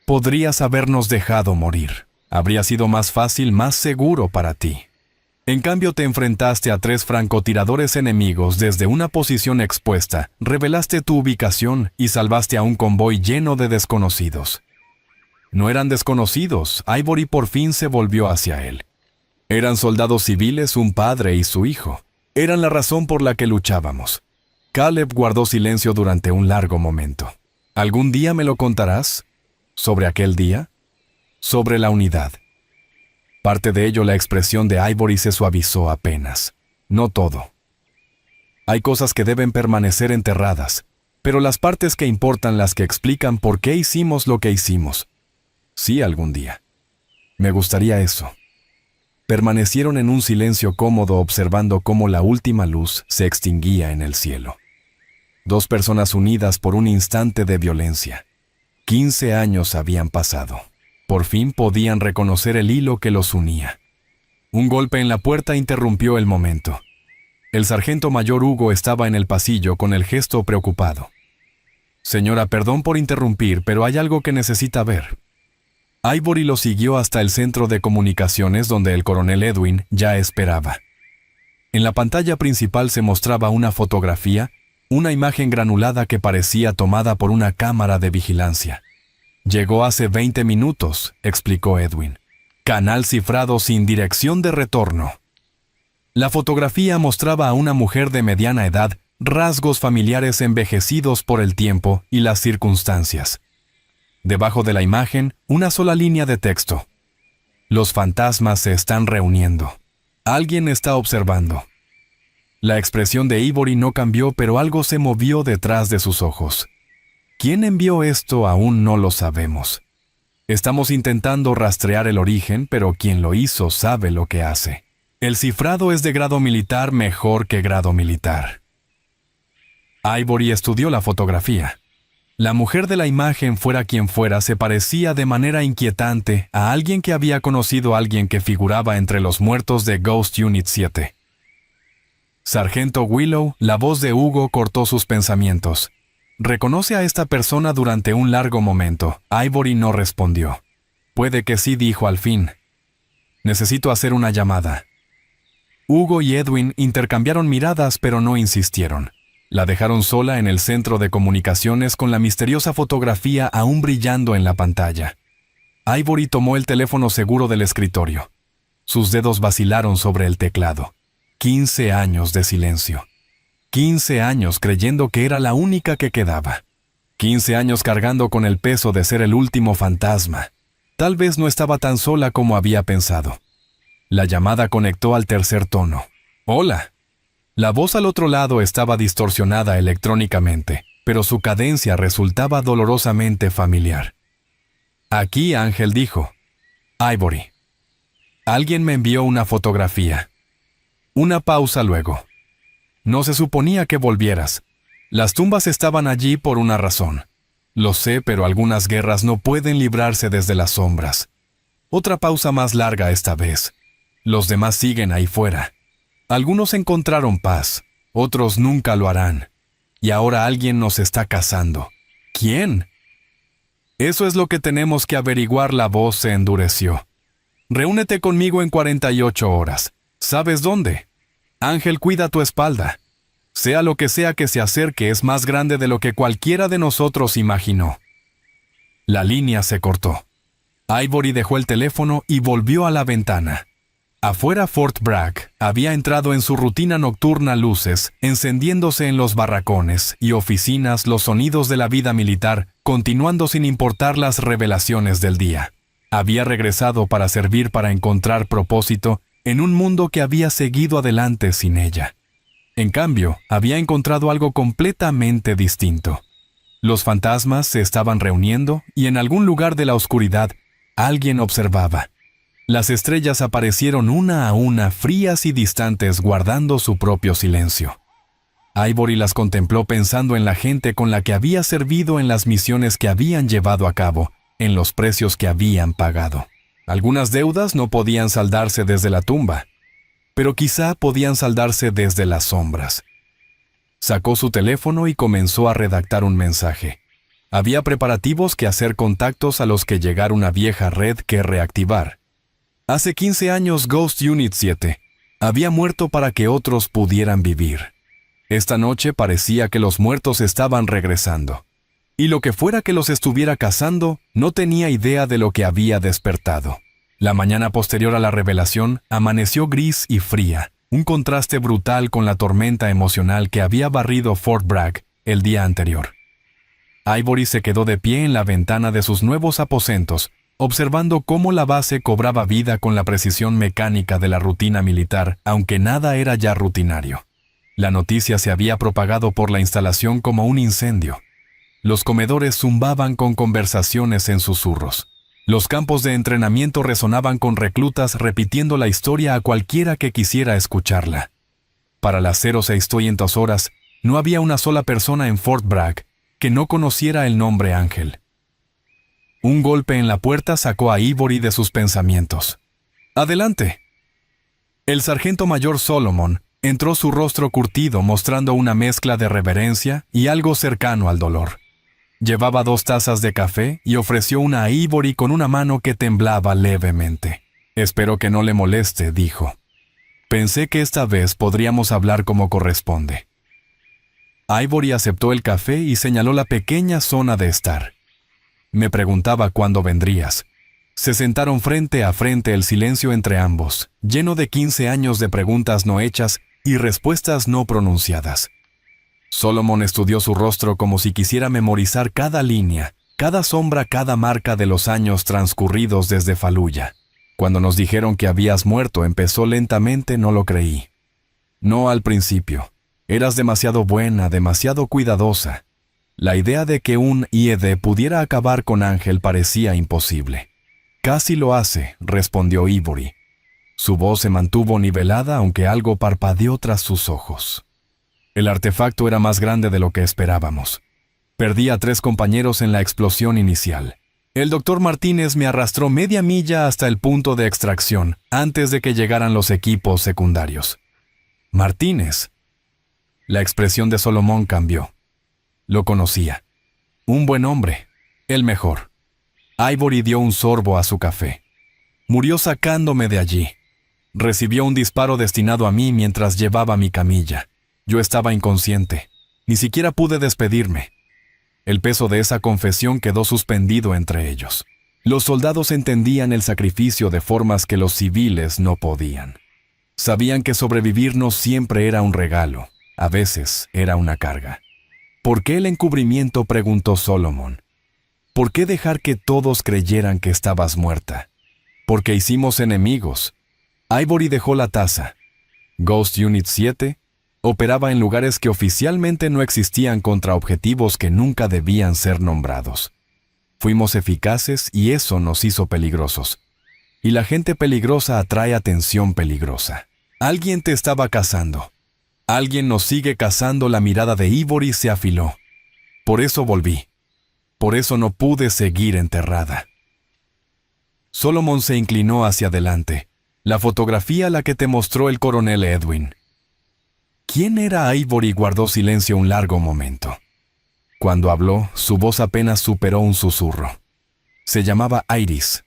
A: Podrías habernos dejado morir. Habría sido más fácil, más seguro para ti. En cambio, te enfrentaste a 3 francotiradores enemigos desde una posición expuesta, revelaste tu ubicación y salvaste a un convoy lleno de desconocidos. No eran desconocidos, Ivory por fin se volvió hacia él. Eran soldados civiles, un padre y su hijo. Eran la razón por la que luchábamos. Caleb guardó silencio durante un largo momento. ¿Algún día me lo contarás? ¿Sobre aquel día? Sobre la unidad. Parte de ello, la expresión de Ivory se suavizó apenas. No todo. Hay cosas que deben permanecer enterradas, pero las partes que importan, las que explican por qué hicimos lo que hicimos. Sí, algún día. Me gustaría eso. Permanecieron en un silencio cómodo observando cómo la última luz se extinguía en el cielo. 2 personas unidas por un instante de violencia. 15 años habían pasado. Por fin podían reconocer el hilo que los unía. Un golpe en la puerta interrumpió el momento. El sargento mayor Hugo estaba en el pasillo con el gesto preocupado. Señora, perdón por interrumpir, pero hay algo que necesita ver. Ivory lo siguió hasta el centro de comunicaciones donde el coronel Edwin ya esperaba. En la pantalla principal se mostraba una fotografía, una imagen granulada que parecía tomada por una cámara de vigilancia. Llegó hace 20 minutos, explicó Edwin. Canal cifrado sin dirección de retorno. La fotografía mostraba a una mujer de mediana edad, rasgos familiares envejecidos por el tiempo y las circunstancias. Debajo de la imagen, una sola línea de texto. Los fantasmas se están reuniendo. Alguien está observando. La expresión de Ivory no cambió, pero algo se movió detrás de sus ojos. ¿Quién envió esto? Aún no lo sabemos. Estamos intentando rastrear el origen, pero quien lo hizo sabe lo que hace. El cifrado es de grado militar mejor que grado militar. Ivory estudió la fotografía. La mujer de la imagen, fuera quien fuera, se parecía de manera inquietante a alguien que había conocido a alguien que figuraba entre los muertos de Ghost Unit 7. Sargento Willow, la voz de Hugo, cortó sus pensamientos. «¿Reconoce a esta persona?» Durante un largo momento, Ivory no respondió. «Puede que sí», dijo al fin. «Necesito hacer una llamada». Hugo y Edwin intercambiaron miradas, pero no insistieron. La dejaron sola en el centro de comunicaciones con la misteriosa fotografía aún brillando en la pantalla. Ivory tomó el teléfono seguro del escritorio. Sus dedos vacilaron sobre el teclado. 15 años de silencio. 15 años creyendo que era la única que quedaba. 15 años cargando con el peso de ser el último fantasma. Tal vez no estaba tan sola como había pensado. La llamada conectó al tercer tono. «Hola». La voz al otro lado estaba distorsionada electrónicamente, pero su cadencia resultaba dolorosamente familiar. «Aquí Ángel», dijo. «Ivory. Alguien me envió una fotografía». Una pausa luego. «No se suponía que volvieras. Las tumbas estaban allí por una razón. Lo sé, pero algunas guerras no pueden librarse desde las sombras». Otra pausa más larga esta vez. «Los demás siguen ahí fuera. Algunos encontraron paz, otros nunca lo harán. Y ahora alguien nos está cazando. ¿Quién?» «Eso es lo que tenemos que averiguar». La voz se endureció. «Reúnete conmigo en 48 horas. ¿Sabes dónde? Ángel cuida tu espalda. Sea lo que sea que se acerque, es más grande de lo que cualquiera de nosotros imaginó». La línea se cortó. Ivory dejó el teléfono y volvió a la ventana. Afuera, Fort Bragg había entrado en su rutina nocturna, luces encendiéndose en los barracones y oficinas, los sonidos de la vida militar continuando sin importar las revelaciones del día. Había regresado para servir, para encontrar propósito en un mundo que había seguido adelante sin ella. En cambio, había encontrado algo completamente distinto. Los fantasmas se estaban reuniendo y en algún lugar de la oscuridad alguien observaba. Las estrellas aparecieron una a una, frías y distantes, guardando su propio silencio. Ivory las contempló pensando en la gente con la que había servido, en las misiones que habían llevado a cabo, en los precios que habían pagado. Algunas deudas no podían saldarse desde la tumba, pero quizá podían saldarse desde las sombras. Sacó su teléfono y comenzó a redactar un mensaje. Había preparativos que hacer, contactos a los que llegar, una vieja red que reactivar. Hace 15 años Ghost Unit 7 había muerto para que otros pudieran vivir. Esta noche parecía que los muertos estaban regresando. Y lo que fuera que los estuviera cazando, no tenía idea de lo que había despertado. La mañana posterior a la revelación amaneció gris y fría, un contraste brutal con la tormenta emocional que había barrido Fort Bragg el día anterior. Ivory se quedó de pie en la ventana de sus nuevos aposentos, observando cómo la base cobraba vida con la precisión mecánica de la rutina militar, aunque nada era ya rutinario. La noticia se había propagado por la instalación como un incendio. Los comedores zumbaban con conversaciones en susurros. Los campos de entrenamiento resonaban con reclutas repitiendo la historia a cualquiera que quisiera escucharla. Para las 0600 horas, no había una sola persona en Fort Bragg que no conociera el nombre Ángel. Un golpe en la puerta sacó a Ivory de sus pensamientos. «Adelante». El sargento mayor Solomon entró, su rostro curtido mostrando una mezcla de reverencia y algo cercano al dolor. Llevaba 2 tazas de café y ofreció una a Ivory con una mano que temblaba levemente. «Espero que no le moleste», dijo. «Pensé que esta vez podríamos hablar como corresponde». Ivory aceptó el café y señaló la pequeña zona de estar. «Me preguntaba cuándo vendrías». Se sentaron frente a frente, el silencio entre ambos, lleno de 15 años de preguntas no hechas y respuestas no pronunciadas. Solomon estudió su rostro como si quisiera memorizar cada línea, cada sombra, cada marca de los años transcurridos desde Fallujah. «Cuando nos dijeron que habías muerto», empezó lentamente, «no lo creí. No al principio. Eras demasiado buena, demasiado cuidadosa. La idea de que un IED pudiera acabar con Ángel parecía imposible. «Casi lo hace», respondió Ivory. Su voz se mantuvo nivelada aunque algo parpadeó tras sus ojos. El artefacto era más grande de lo que esperábamos. Perdí a 3 compañeros en la explosión inicial. El doctor Martínez me arrastró media milla hasta el punto de extracción, antes de que llegaran los equipos secundarios. «Martínez». La expresión de Solomon cambió. Lo conocía. Un buen hombre, el mejor. Ivory dio un sorbo a su café. Murió sacándome de allí. Recibió un disparo destinado a mí mientras llevaba mi camilla. Yo estaba inconsciente. Ni siquiera pude despedirme. El peso de esa confesión quedó suspendido entre ellos. Los soldados entendían el sacrificio de formas que los civiles no podían. Sabían que sobrevivir no siempre era un regalo, a veces era una carga. ¿Por qué el encubrimiento?, preguntó Solomon. ¿Por qué dejar que todos creyeran que estabas muerta? Porque hicimos enemigos. Ivory dejó la taza. Ghost Unit 7 operaba en lugares que oficialmente no existían contra objetivos que nunca debían ser nombrados. Fuimos eficaces y eso nos hizo peligrosos. Y la gente peligrosa atrae atención peligrosa. Alguien te estaba cazando. Alguien nos sigue cazando. La mirada de Ivory se afiló. Por eso volví. Por eso no pude seguir enterrada. Solomon se inclinó hacia adelante. La fotografía la que te mostró el coronel Edwin. ¿Quién era Ivory? Guardó silencio un largo momento. Cuando habló, su voz apenas superó un susurro. Se llamaba Iris,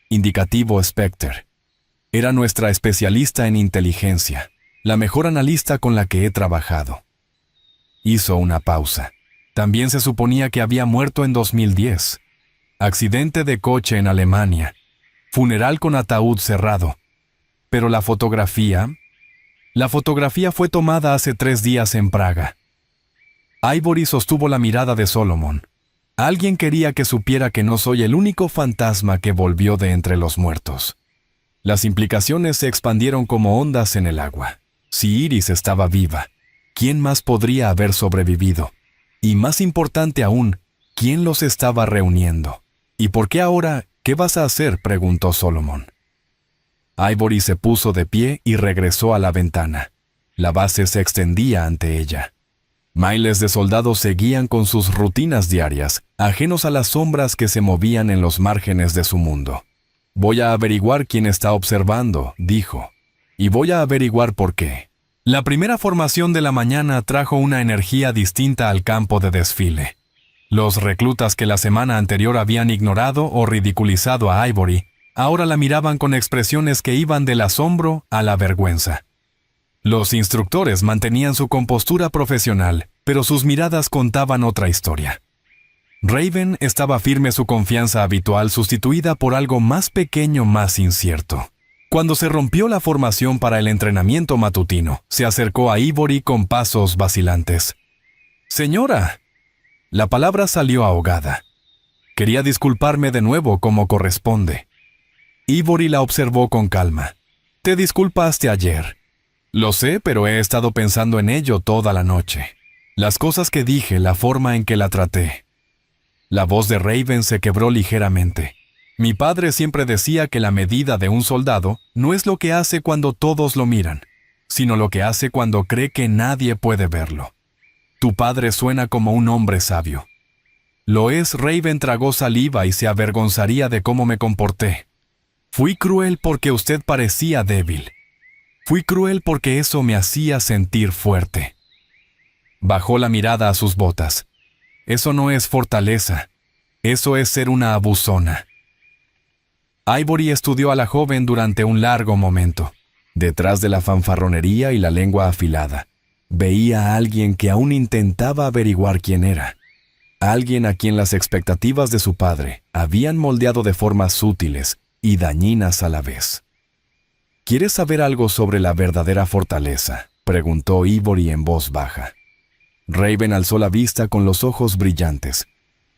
A: indicativo Spectre. Era nuestra especialista en inteligencia, la mejor analista con la que he trabajado. Hizo una pausa. También se suponía que había muerto en 2010. Accidente de coche en Alemania. Funeral con ataúd cerrado. Pero la fotografía fue tomada hace 3 días en Praga. Ivory sostuvo la mirada de Solomon. Alguien quería que supiera que no soy el único fantasma que volvió de entre los muertos. Las implicaciones se expandieron como ondas en el agua. Si Iris estaba viva, ¿quién más podría haber sobrevivido? Y más importante aún, ¿quién los estaba reuniendo? ¿Y por qué ahora? ¿Qué vas a hacer?, preguntó Solomon. Ivory se puso de pie y regresó a la ventana. La base se extendía ante ella. Miles de soldados seguían con sus rutinas diarias, ajenos a las sombras que se movían en los márgenes de su mundo. «Voy a averiguar quién está observando», dijo. «Y voy a averiguar por qué». La primera formación de la mañana trajo una energía distinta al campo de desfile. Los reclutas que la semana anterior habían ignorado o ridiculizado a Ivory, ahora la miraban con expresiones que iban del asombro a la vergüenza. Los instructores mantenían su compostura profesional, pero sus miradas contaban otra historia. Raven estaba firme, su confianza habitual sustituida por algo más pequeño, más incierto. Cuando se rompió la formación para el entrenamiento matutino, se acercó a Ivory con pasos vacilantes. «Señora». La palabra salió ahogada. Quería disculparme de nuevo como corresponde. Ivory la observó con calma. «Te disculpaste ayer». «Lo sé, pero he estado pensando en ello toda la noche. Las cosas que dije, la forma en que la traté». La voz de Raven se quebró ligeramente. «Mi padre siempre decía que la medida de un soldado no es lo que hace cuando todos lo miran, sino lo que hace cuando cree que nadie puede verlo. Tu padre suena como un hombre sabio». «Lo es». Raven tragó saliva y se avergonzaría de cómo me comporté. «Fui cruel porque usted parecía débil. Fui cruel porque eso me hacía sentir fuerte». Bajó la mirada a sus botas. «Eso no es fortaleza. Eso es ser una abusona». Ivory estudió a la joven durante un largo momento. Detrás de la fanfarronería y la lengua afilada, veía a alguien que aún intentaba averiguar quién era. Alguien a quien las expectativas de su padre habían moldeado de formas sutiles y dañinas a la vez. «¿Quieres saber algo sobre la verdadera fortaleza?», preguntó Ivory en voz baja. Raven alzó la vista con los ojos brillantes.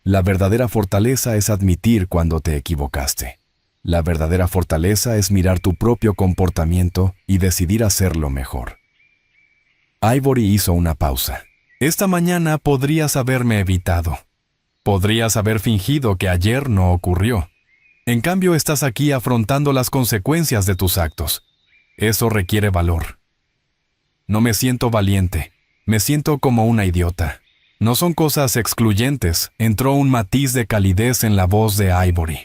A: «La verdadera fortaleza es admitir cuando te equivocaste. La verdadera fortaleza es mirar tu propio comportamiento y decidir hacerlo mejor». Ivory hizo una pausa. Esta mañana podrías haberme evitado. Podrías haber fingido que ayer no ocurrió. En cambio, estás aquí afrontando las consecuencias de tus actos. Eso requiere valor. No me siento valiente. Me siento como una idiota. No son cosas excluyentes, entró un matiz de calidez en la voz de Ivory.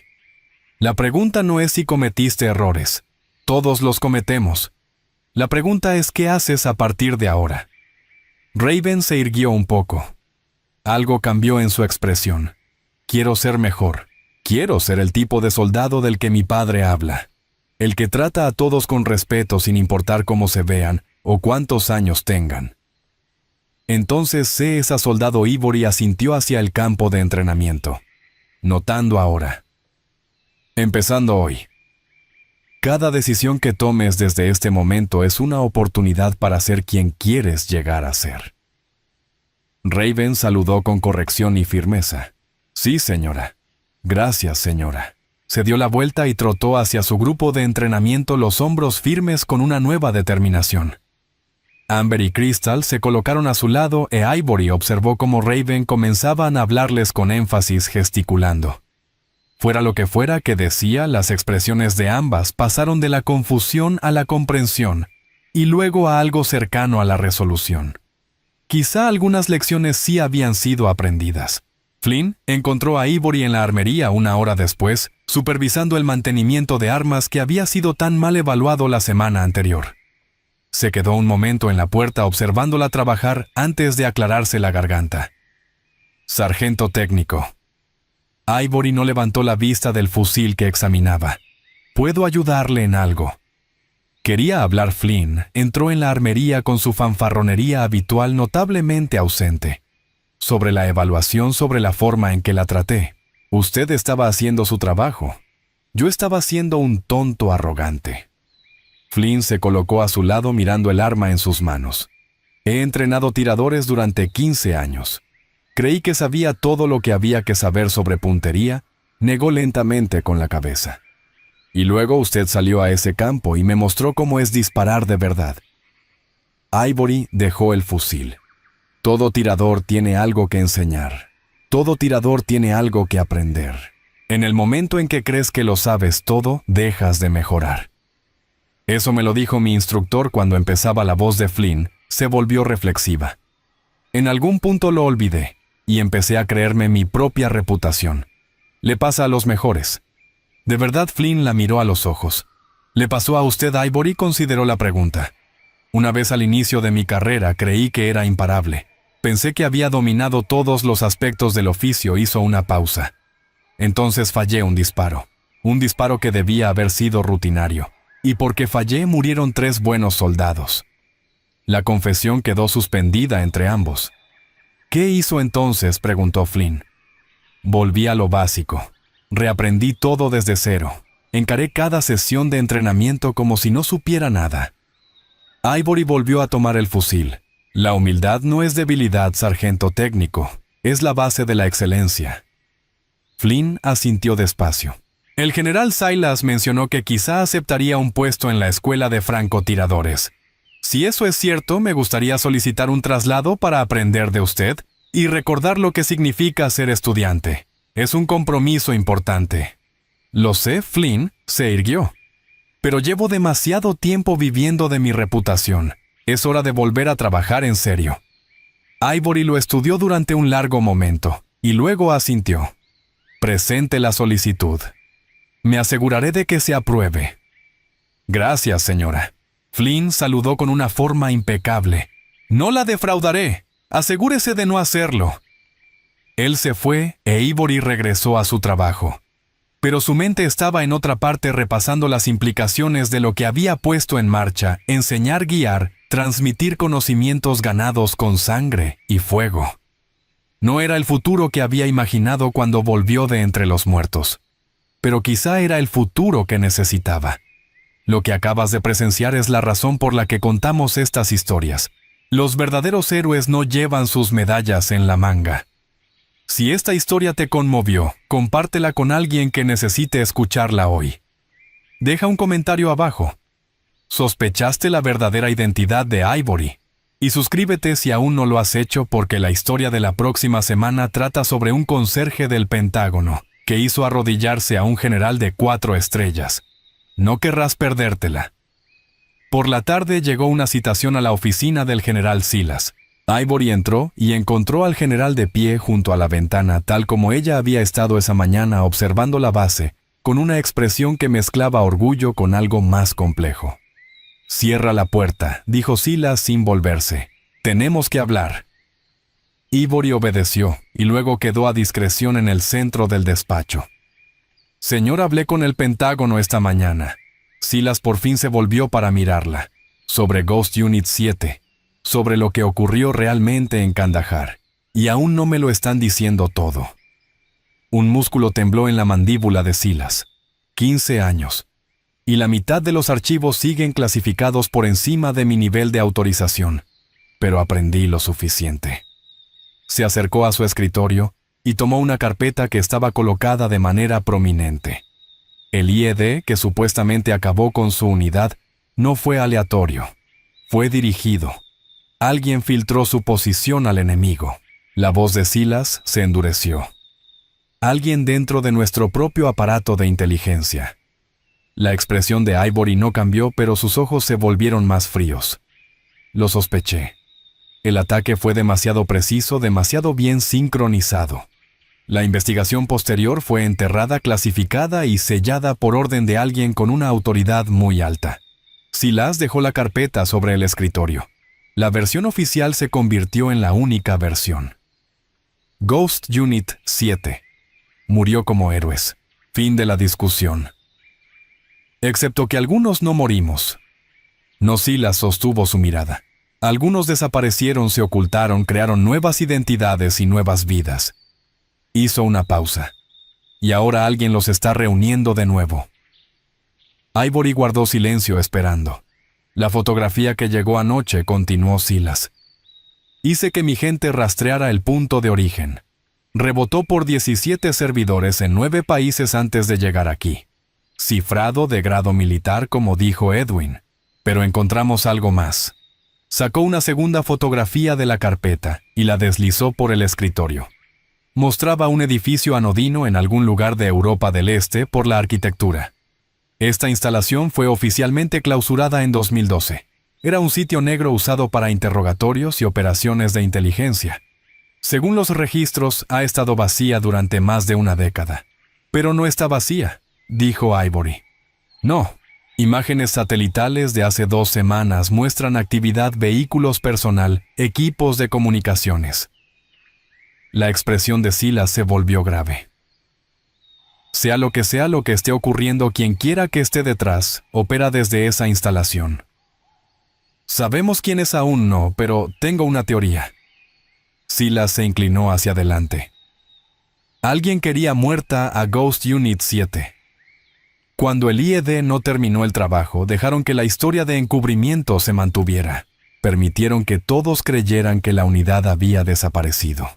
A: La pregunta no es si cometiste errores. Todos los cometemos. La pregunta es ¿qué haces a partir de ahora? Raven se irguió un poco. Algo cambió en su expresión. Quiero ser mejor. Quiero ser el tipo de soldado del que mi padre habla. El que trata a todos con respeto sin importar cómo se vean o cuántos años tengan. Entonces esa soldado Ivory asintió hacia el campo de entrenamiento, notando ahora. Empezando hoy. Cada decisión que tomes desde este momento es una oportunidad para ser quien quieres llegar a ser. Raven saludó con corrección y firmeza. Sí, señora. Gracias, señora. Se dio la vuelta y trotó hacia su grupo de entrenamiento, los hombros firmes con una nueva determinación. Amber y Crystal se colocaron a su lado e Ivory observó cómo Raven comenzaban a hablarles con énfasis gesticulando. Fuera lo que fuera que decía, las expresiones de ambas pasaron de la confusión a la comprensión y luego a algo cercano a la resolución. Quizá algunas lecciones sí habían sido aprendidas. Flynn encontró a Ivory en la armería una hora después, supervisando el mantenimiento de armas que había sido tan mal evaluado la semana anterior. Se quedó un momento en la puerta observándola trabajar antes de aclararse la garganta. Sargento técnico. Ivory no levantó la vista del fusil que examinaba. ¿Puedo ayudarle en algo? Quería hablar Flynn, entró en la armería con su fanfarronería habitual notablemente ausente. Sobre la evaluación sobre la forma en que la traté. Usted estaba haciendo su trabajo. Yo estaba siendo un tonto arrogante. Flynn se colocó a su lado mirando el arma en sus manos. He entrenado tiradores durante 15 años. Creí que sabía todo lo que había que saber sobre puntería, negó lentamente con la cabeza. Y luego usted salió a ese campo y me mostró cómo es disparar de verdad. Ivory dejó el fusil. Todo tirador tiene algo que enseñar. Todo tirador tiene algo que aprender. En el momento en que crees que lo sabes todo, dejas de mejorar. Eso me lo dijo mi instructor cuando empezaba. La voz de Flynn se volvió reflexiva. En algún punto lo olvidé y empecé a creerme mi propia reputación. Le pasa a los mejores. De verdad, Flynn la miró a los ojos. ¿Le pasó a usted, Ivory? Consideró la pregunta. Una vez al inicio de mi carrera creí que era imparable. Pensé que había dominado todos los aspectos del oficio. Hizo una pausa. Entonces fallé un disparo que debía haber sido rutinario. Y porque fallé murieron 3 buenos soldados. La confesión quedó suspendida entre ambos. ¿Qué hizo entonces?, preguntó Flynn. Volví a lo básico. Reaprendí todo desde cero. Encaré cada sesión de entrenamiento como si no supiera nada. Ivory volvió a tomar el fusil. La humildad no es debilidad, sargento técnico. Es la base de la excelencia. Flynn asintió despacio. El general Silas mencionó que quizá aceptaría un puesto en la escuela de francotiradores. Si eso es cierto, me gustaría solicitar un traslado para aprender de usted y recordar lo que significa ser estudiante. Es un compromiso importante. Lo sé, Flynn se irguió. Pero llevo demasiado tiempo viviendo de mi reputación. Es hora de volver a trabajar en serio. Ivory lo estudió durante un largo momento y luego asintió. Presente la solicitud. Me aseguraré de que se apruebe. Gracias, señora. Flynn saludó con una forma impecable. No la defraudaré. Asegúrese de no hacerlo. Él se fue e Ivory regresó a su trabajo. Pero su mente estaba en otra parte repasando las implicaciones de lo que había puesto en marcha: enseñar, guiar, transmitir conocimientos ganados con sangre y fuego. No era el futuro que había imaginado cuando volvió de entre los muertos. Pero quizá era el futuro que necesitaba. Lo que acabas de presenciar es la razón por la que contamos estas historias. Los verdaderos héroes no llevan sus medallas en la manga. Si esta historia te conmovió, compártela con alguien que necesite escucharla hoy. Deja un comentario abajo. ¿Sospechaste la verdadera identidad de Ivory? Y suscríbete si aún no lo has hecho, porque la historia de la próxima semana trata sobre un conserje del Pentágono que hizo arrodillarse a un general de 4 estrellas. No querrás perdértela. Por la tarde llegó una citación a la oficina del general Silas. Ivory entró y encontró al general de pie junto a la ventana, tal como ella había estado esa mañana observando la base, con una expresión que mezclaba orgullo con algo más complejo. «Cierra la puerta», dijo Silas sin volverse. «Tenemos que hablar». Ivory obedeció y luego quedó a discreción en el centro del despacho. «Señor, hablé con el Pentágono esta mañana». Silas por fin se volvió para mirarla. «Sobre Ghost Unit 7, sobre lo que ocurrió realmente en Kandahar. Y aún no me lo están diciendo todo». Un músculo tembló en la mandíbula de Silas. 15 años. Y la mitad de los archivos siguen clasificados por encima de mi nivel de autorización. Pero aprendí lo suficiente. Se acercó a su escritorio y tomó una carpeta que estaba colocada de manera prominente. El IED, que supuestamente acabó con su unidad, no fue aleatorio. Fue dirigido. Alguien filtró su posición al enemigo. La voz de Silas se endureció. Alguien dentro de nuestro propio aparato de inteligencia. La expresión de Ivory no cambió, pero sus ojos se volvieron más fríos. Lo sospeché. El ataque fue demasiado preciso, demasiado bien sincronizado. La investigación posterior fue enterrada, clasificada y sellada por orden de alguien con una autoridad muy alta. Silas dejó la carpeta sobre el escritorio. La versión oficial se convirtió en la única versión. Ghost Unit 7. Murió como héroes. Fin de la discusión. Excepto que algunos no morimos. No, Silas sostuvo su mirada. Algunos desaparecieron, se ocultaron, crearon nuevas identidades y nuevas vidas. Hizo una pausa. Y ahora alguien los está reuniendo de nuevo. Ivory guardó silencio esperando. La fotografía que llegó anoche, continuó Silas. Hice que mi gente rastreara el punto de origen. Rebotó por 17 servidores en 9 países antes de llegar aquí. Cifrado de grado militar, como dijo Edwin. Pero encontramos algo más. Sacó una segunda fotografía de la carpeta y la deslizó por el escritorio. Mostraba un edificio anodino en algún lugar de Europa del Este por la arquitectura. Esta instalación fue oficialmente clausurada en 2012. Era un sitio negro usado para interrogatorios y operaciones de inteligencia. Según los registros, ha estado vacía durante más de una década. Pero no está vacía, dijo Ivory. No, imágenes satelitales de hace 2 semanas muestran actividad, vehículos personal, equipos de comunicaciones. La expresión de Silas se volvió grave. Sea lo que esté ocurriendo, quien quiera que esté detrás, opera desde esa instalación. Sabemos quiénes aún no, pero tengo una teoría. Silas se inclinó hacia adelante. Alguien quería muerta a Ghost Unit 7. Cuando el IED no terminó el trabajo, dejaron que la historia de encubrimiento se mantuviera. Permitieron que todos creyeran que la unidad había desaparecido.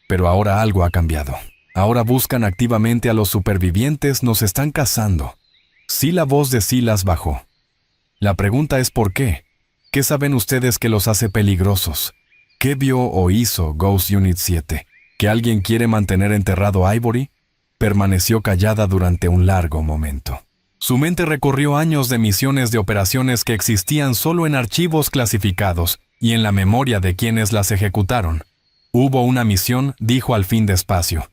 A: Pero ahora algo ha cambiado. Ahora buscan activamente a los supervivientes, nos están cazando. Sí, la voz de Silas bajó. La pregunta es ¿por qué? ¿Qué saben ustedes que los hace peligrosos? ¿Qué vio o hizo Ghost Unit 7? ¿Que alguien quiere mantener enterrado a Ivory? Permaneció callada durante un largo momento. Su mente recorrió años de misiones de operaciones que existían solo en archivos clasificados y en la memoria de quienes las ejecutaron. Hubo una misión, dijo al fin despacio.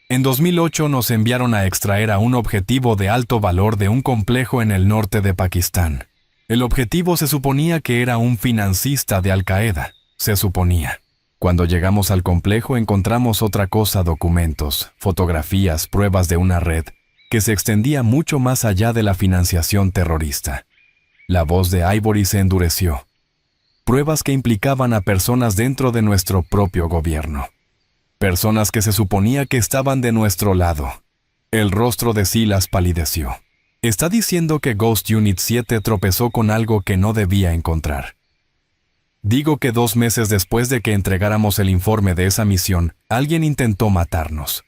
A: En 2008 nos enviaron a extraer a un objetivo de alto valor de un complejo en el norte de Pakistán. El objetivo se suponía que era un financista de Al-Qaeda. Se suponía. Cuando llegamos al complejo encontramos otra cosa: documentos, fotografías, pruebas de una red que se extendía mucho más allá de la financiación terrorista. La voz de Ivory se endureció. Pruebas que implicaban a personas dentro de nuestro propio gobierno. Personas que se suponía que estaban de nuestro lado. El rostro de Silas palideció. Está diciendo que Ghost Unit 7 tropezó con algo que no debía encontrar. Digo que 2 meses después de que entregáramos el informe de esa misión, alguien intentó matarnos.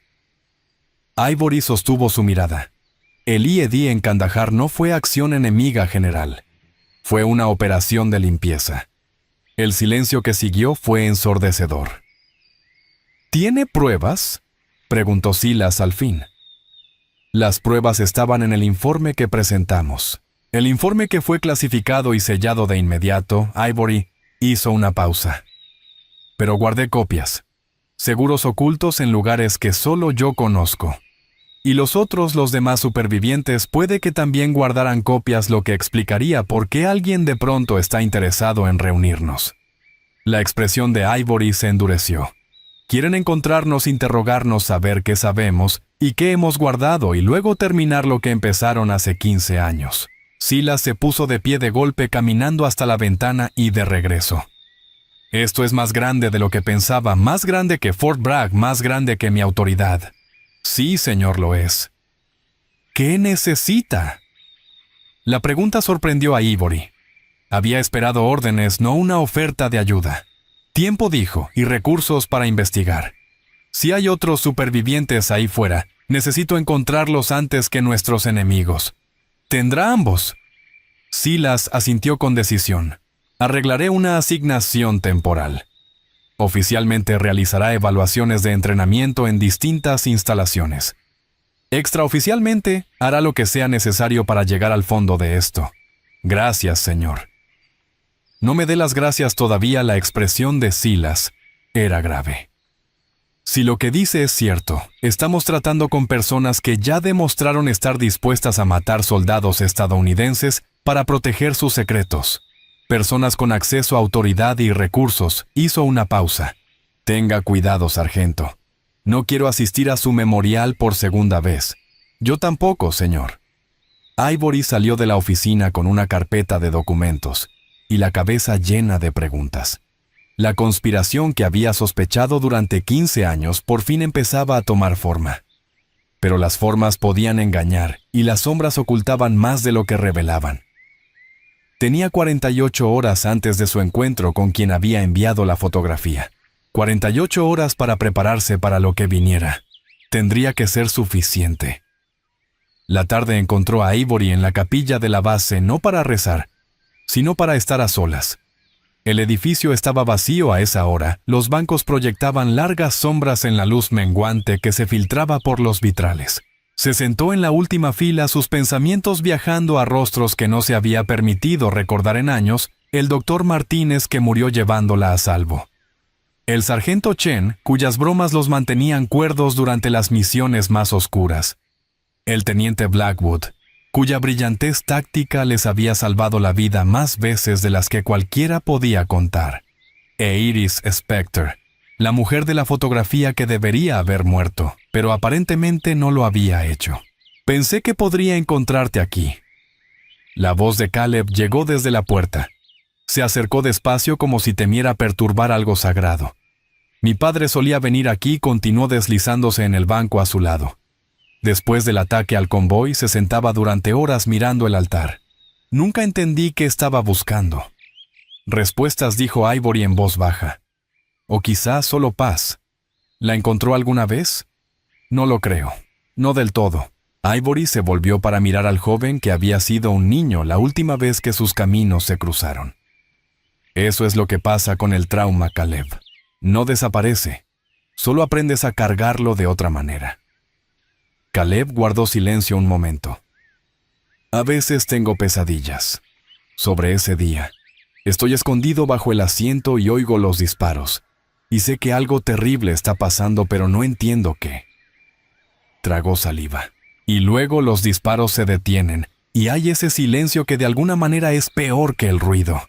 A: Ivory sostuvo su mirada. El IED en Kandahar no fue acción enemiga general. Fue una operación de limpieza. El silencio que siguió fue ensordecedor. ¿Tiene pruebas?, preguntó Silas al fin. Las pruebas estaban en el informe que presentamos. El informe que fue clasificado y sellado de inmediato. Ivory hizo una pausa. Pero guardé copias. Seguros ocultos en lugares que solo yo conozco. Y los demás supervivientes, puede que también guardaran copias, lo que explicaría por qué alguien de pronto está interesado en reunirnos. La expresión de Ivory se endureció. Quieren encontrarnos, interrogarnos, saber qué sabemos y qué hemos guardado y luego terminar lo que empezaron hace 15 años. Silas se puso de pie de golpe, caminando hasta la ventana y de regreso. Esto es más grande de lo que pensaba, más grande que Fort Bragg, más grande que mi autoridad. Sí, señor, lo es. ¿Qué necesita? La pregunta sorprendió a Ivory. Había esperado órdenes, no una oferta de ayuda. Tiempo, dijo, y recursos para investigar. Si hay otros supervivientes ahí fuera, necesito encontrarlos antes que nuestros enemigos. ¿Tendrá ambos? Silas asintió con decisión. Arreglaré una asignación temporal. Oficialmente realizará evaluaciones de entrenamiento en distintas instalaciones. Extraoficialmente, hará lo que sea necesario para llegar al fondo de esto. Gracias, señor. No me dé las gracias todavía. La expresión de Silas era grave. Si lo que dice es cierto, estamos tratando con personas que ya demostraron estar dispuestas a matar soldados estadounidenses para proteger sus secretos. Personas con acceso a autoridad y recursos. Hizo una pausa. Tenga cuidado, sargento. No quiero asistir a su memorial por segunda vez. Yo tampoco, señor. Ivory salió de la oficina con una carpeta de documentos y la cabeza llena de preguntas. La conspiración que había sospechado durante 15 años por fin empezaba a tomar forma. Pero las formas podían engañar y las sombras ocultaban más de lo que revelaban. Tenía 48 horas antes de su encuentro con quien había enviado la fotografía. 48 horas para prepararse para lo que viniera. Tendría que ser suficiente. La tarde encontró a Ivory en la capilla de la base, no para rezar, sino para estar a solas. El edificio estaba vacío a esa hora. Los bancos proyectaban largas sombras en la luz menguante que se filtraba por los vitrales. Se sentó en la última fila, sus pensamientos viajando a rostros que no se había permitido recordar en años, el doctor Martínez que murió llevándola a salvo. El sargento Chen, cuyas bromas los mantenían cuerdos durante las misiones más oscuras. El teniente Blackwood, cuya brillantez táctica les había salvado la vida más veces de las que cualquiera podía contar. E Iris Spector, la mujer de la fotografía que debería haber muerto, pero aparentemente no lo había hecho. Pensé que podría encontrarte aquí. La voz de Caleb llegó desde la puerta. Se acercó despacio como si temiera perturbar algo sagrado. Mi padre solía venir aquí, continuó deslizándose en el banco a su lado. Después del ataque al convoy, se sentaba durante horas mirando el altar. Nunca entendí qué estaba buscando. Respuestas, dijo Ivory en voz baja. O quizás solo paz. ¿La encontró alguna vez? No lo creo. No del todo. Ivory se volvió para mirar al joven que había sido un niño la última vez que sus caminos se cruzaron. Eso es lo que pasa con el trauma, Caleb. No desaparece. Solo aprendes a cargarlo de otra manera. Caleb guardó silencio un momento. A veces tengo pesadillas. Sobre ese día. Estoy escondido bajo el asiento y oigo los disparos. Y sé que algo terrible está pasando, pero no entiendo qué. Tragó saliva. Y luego los disparos se detienen, y hay ese silencio que de alguna manera es peor que el ruido.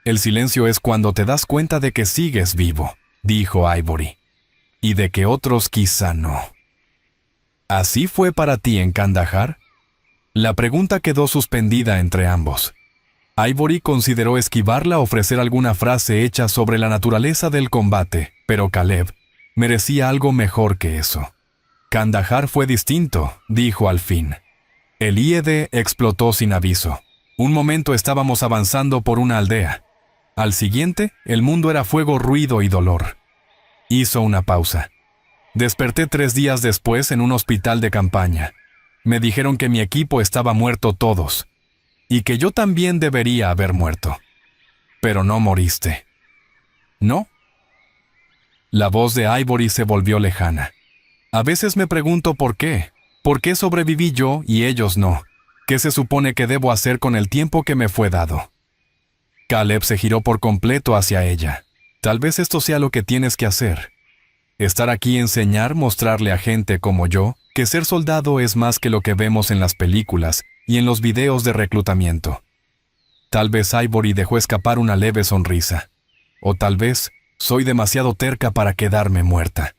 A: El silencio es cuando te das cuenta de que sigues vivo, dijo Ivory. Y de que otros quizá no. ¿Así fue para ti en Kandahar? La pregunta quedó suspendida entre ambos. Ivory consideró esquivarla, ofrecer alguna frase hecha sobre la naturaleza del combate, pero Caleb merecía algo mejor que eso. Kandahar fue distinto, dijo al fin. El IED explotó sin aviso. Un momento estábamos avanzando por una aldea. Al siguiente, el mundo era fuego, ruido y dolor. Hizo una pausa. Desperté 3 días después en un hospital de campaña. Me dijeron que mi equipo estaba muerto todos, y que yo también debería haber muerto. Pero no moriste. ¿no? La voz de Ivory se volvió lejana. A veces me pregunto por qué. ¿Por qué sobreviví yo y ellos no? ¿Qué se supone que debo hacer con el tiempo que me fue dado? Caleb se giró por completo hacia ella. Tal vez esto sea lo que tienes que hacer. Estar aquí y enseñar, mostrarle a gente como yo, que ser soldado es más que lo que vemos en las películas y en los videos de reclutamiento. Tal vez Ivory dejó escapar una leve sonrisa. O tal vez soy demasiado terca para quedarme muerta.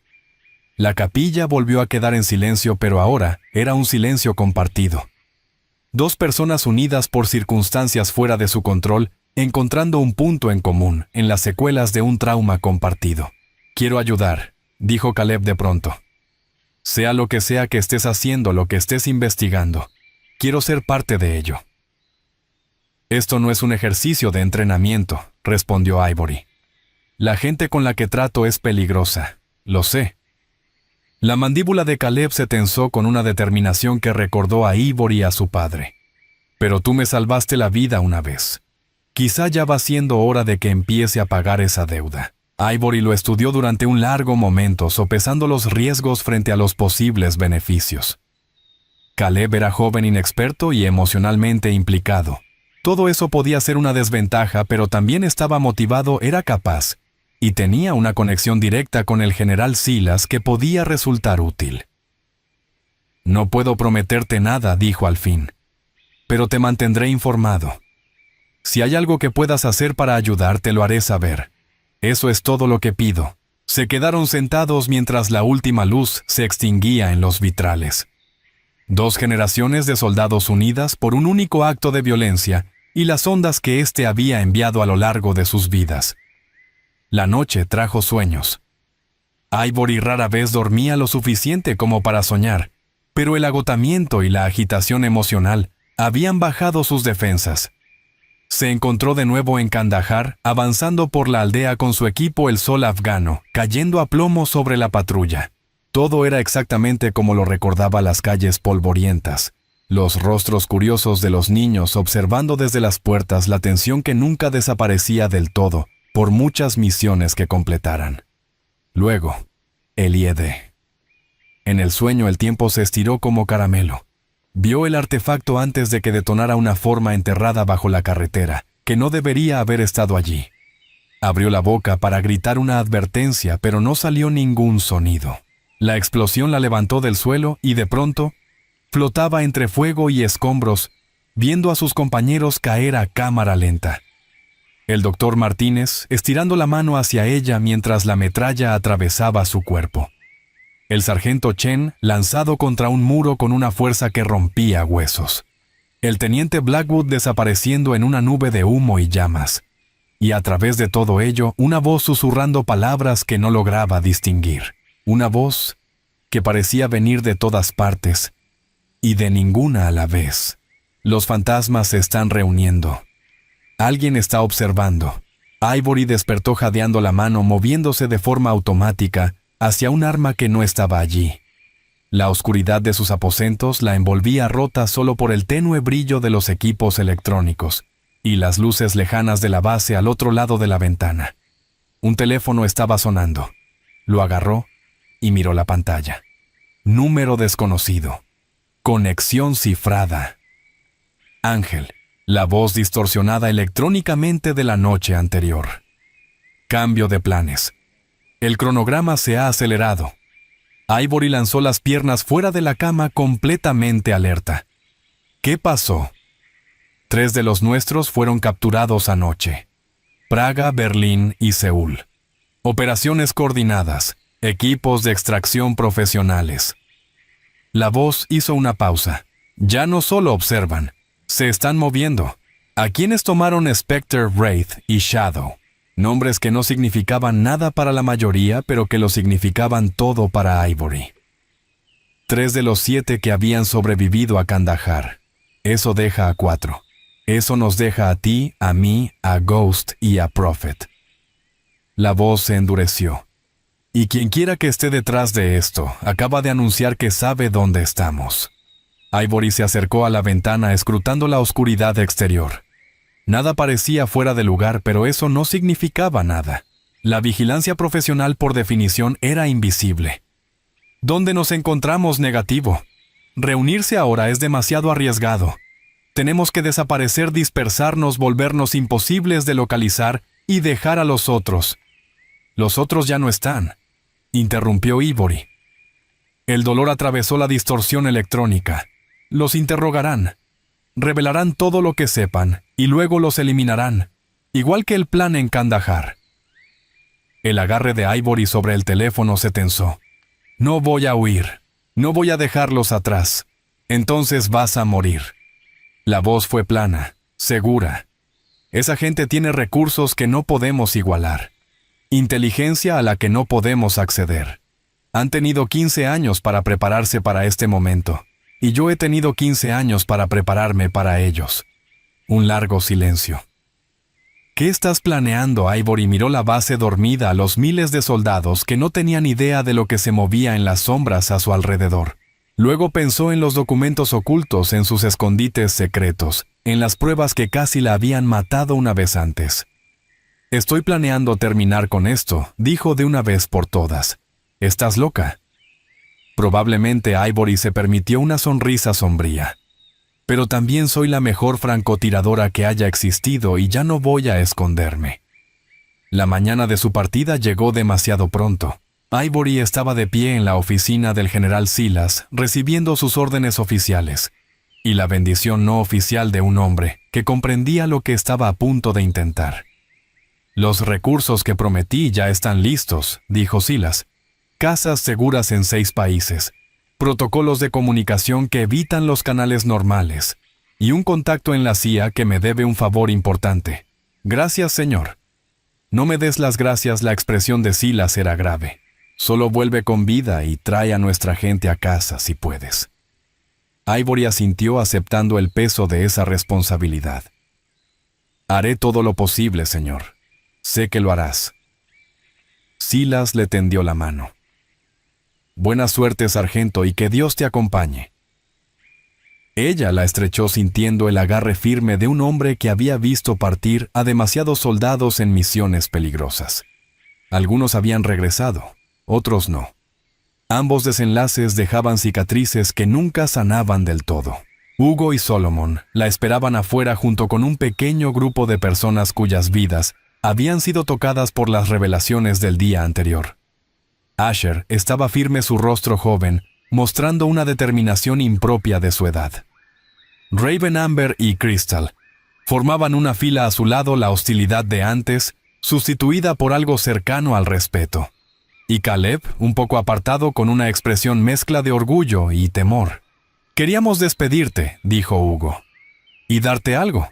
A: La capilla volvió a quedar en silencio, pero ahora era un silencio compartido. Dos personas unidas por circunstancias fuera de su control, encontrando un punto en común en las secuelas de un trauma compartido. Quiero ayudar, dijo Caleb de pronto. Sea lo que sea que estés haciendo, lo que estés investigando, quiero ser parte de ello. Esto no es un ejercicio de entrenamiento, respondió Ivory. La gente con la que trato es peligrosa, lo sé. La mandíbula de Caleb se tensó con una determinación que recordó a Ivory y a su padre. Pero tú me salvaste la vida una vez. Quizá ya va siendo hora de que empiece a pagar esa deuda. Ivory lo estudió durante un largo momento, sopesando los riesgos frente a los posibles beneficios. Caleb era joven, inexperto y emocionalmente implicado. Todo eso podía ser una desventaja, pero también estaba motivado, era capaz, y tenía una conexión directa con el general Silas que podía resultar útil. No puedo prometerte nada, dijo al fin, pero te mantendré informado. Si hay algo que puedas hacer para ayudar, te lo haré saber. Eso es todo lo que pido. Se quedaron sentados mientras la última luz se extinguía en los vitrales. 2 generaciones de soldados unidas por un único acto de violencia y las ondas que éste había enviado a lo largo de sus vidas. La noche trajo sueños. Ivory rara vez dormía lo suficiente como para soñar, pero el agotamiento y la agitación emocional habían bajado sus defensas. Se encontró de nuevo en Kandahar, avanzando por la aldea con su equipo, el sol afgano, cayendo a plomo sobre la patrulla. Todo era exactamente como lo recordaba, las calles polvorientas, los rostros curiosos de los niños observando desde las puertas, la tensión que nunca desaparecía del todo, por muchas misiones que completaran. Luego, el IED. En el sueño el tiempo se estiró como caramelo. Vio el artefacto antes de que detonara una forma enterrada bajo la carretera, que no debería haber estado allí. Abrió la boca para gritar una advertencia, pero no salió ningún sonido. La explosión la levantó del suelo y de pronto flotaba entre fuego y escombros, viendo a sus compañeros caer a cámara lenta. El doctor Martínez estirando la mano hacia ella mientras la metralla atravesaba su cuerpo. El sargento Chen lanzado contra un muro con una fuerza que rompía huesos. El teniente Blackwood desapareciendo en una nube de humo y llamas. Y a través de todo ello, una voz susurrando palabras que no lograba distinguir. Una voz que parecía venir de todas partes y de ninguna a la vez. Los fantasmas se están reuniendo. Alguien está observando. Ivory despertó jadeando la mano, moviéndose de forma automática hacia un arma que no estaba allí. La oscuridad de sus aposentos la envolvía rota solo por el tenue brillo de los equipos electrónicos y las luces lejanas de la base al otro lado de la ventana. Un teléfono estaba sonando. Lo agarró y miró la pantalla. Número desconocido. Conexión cifrada. Ángel, la voz distorsionada electrónicamente de la noche anterior. Cambio de planes. El cronograma se ha acelerado. Ivory lanzó las piernas fuera de la cama completamente alerta. ¿Qué pasó? 3 de los nuestros fueron capturados anoche. Praga, Berlín y Seúl. Operaciones coordinadas. Equipos de extracción profesionales. La voz hizo una pausa. Ya no solo observan, se están moviendo. ¿A quiénes tomaron Spectre, Wraith y Shadow? Nombres que no significaban nada para la mayoría, pero que lo significaban todo para Ivory. 3 de los 7 que habían sobrevivido a Kandahar. Eso deja a 4. Eso nos deja a ti, a mí, a Ghost y a Prophet. La voz se endureció. Y quienquiera que esté detrás de esto, acaba de anunciar que sabe dónde estamos. Ivory se acercó a la ventana escrutando la oscuridad exterior. Nada parecía fuera de lugar, pero eso no significaba nada. La vigilancia profesional por definición era invisible. ¿Dónde nos encontramos? Negativo. Reunirse ahora es demasiado arriesgado. Tenemos que desaparecer, dispersarnos, volvernos imposibles de localizar y dejar a los otros. Los otros ya no están, interrumpió Ivory. El dolor atravesó la distorsión electrónica. Los interrogarán. Revelarán todo lo que sepan y luego los eliminarán, igual que el plan en Kandahar. El agarre de Ivory sobre el teléfono se tensó. No voy a huir. No voy a dejarlos atrás. Entonces vas a morir. La voz fue plana, segura. Esa gente tiene recursos que no podemos igualar. Inteligencia a la que no podemos acceder. Han tenido 15 años para prepararse para este momento, y yo he tenido 15 años para prepararme para ellos. Un largo silencio. ¿Qué estás planeando? Ivory miró la base dormida a los miles de soldados que no tenían idea de lo que se movía en las sombras a su alrededor. Luego pensó en los documentos ocultos en sus escondites secretos, en las pruebas que casi la habían matado una vez antes. Estoy planeando terminar con esto, dijo de una vez por todas. ¿Estás loca? Probablemente Ivory se permitió una sonrisa sombría. Pero también soy la mejor francotiradora que haya existido y ya no voy a esconderme. La mañana de su partida llegó demasiado pronto. Ivory estaba de pie en la oficina del general Silas, recibiendo sus órdenes oficiales, y la bendición no oficial de un hombre que comprendía lo que estaba a punto de intentar. Los recursos que prometí ya están listos, dijo Silas. Casas seguras en 6 países. Protocolos de comunicación que evitan los canales normales, y un contacto en la CIA que me debe un favor importante. Gracias, señor. No me des las gracias, la expresión de Silas era grave. Solo vuelve con vida y trae a nuestra gente a casa si puedes. Ivory asintió aceptando el peso de esa responsabilidad. Haré todo lo posible, señor. Sé que lo harás. Silas le tendió la mano. Buena suerte, sargento, y que Dios te acompañe. Ella la estrechó sintiendo el agarre firme de un hombre que había visto partir a demasiados soldados en misiones peligrosas. Algunos habían regresado, otros no. Ambos desenlaces dejaban cicatrices que nunca sanaban del todo. Hugo y Solomon la esperaban afuera junto con un pequeño grupo de personas cuyas vidas habían sido tocadas por las revelaciones del día anterior. Asher estaba firme, su rostro joven, mostrando una determinación impropia de su edad. Raven, Amber y Crystal formaban una fila a su lado, la hostilidad de antes, sustituida por algo cercano al respeto. Y Caleb, un poco apartado con una expresión mezcla de orgullo y temor. «Queríamos despedirte», dijo Hugo. «Y darte algo».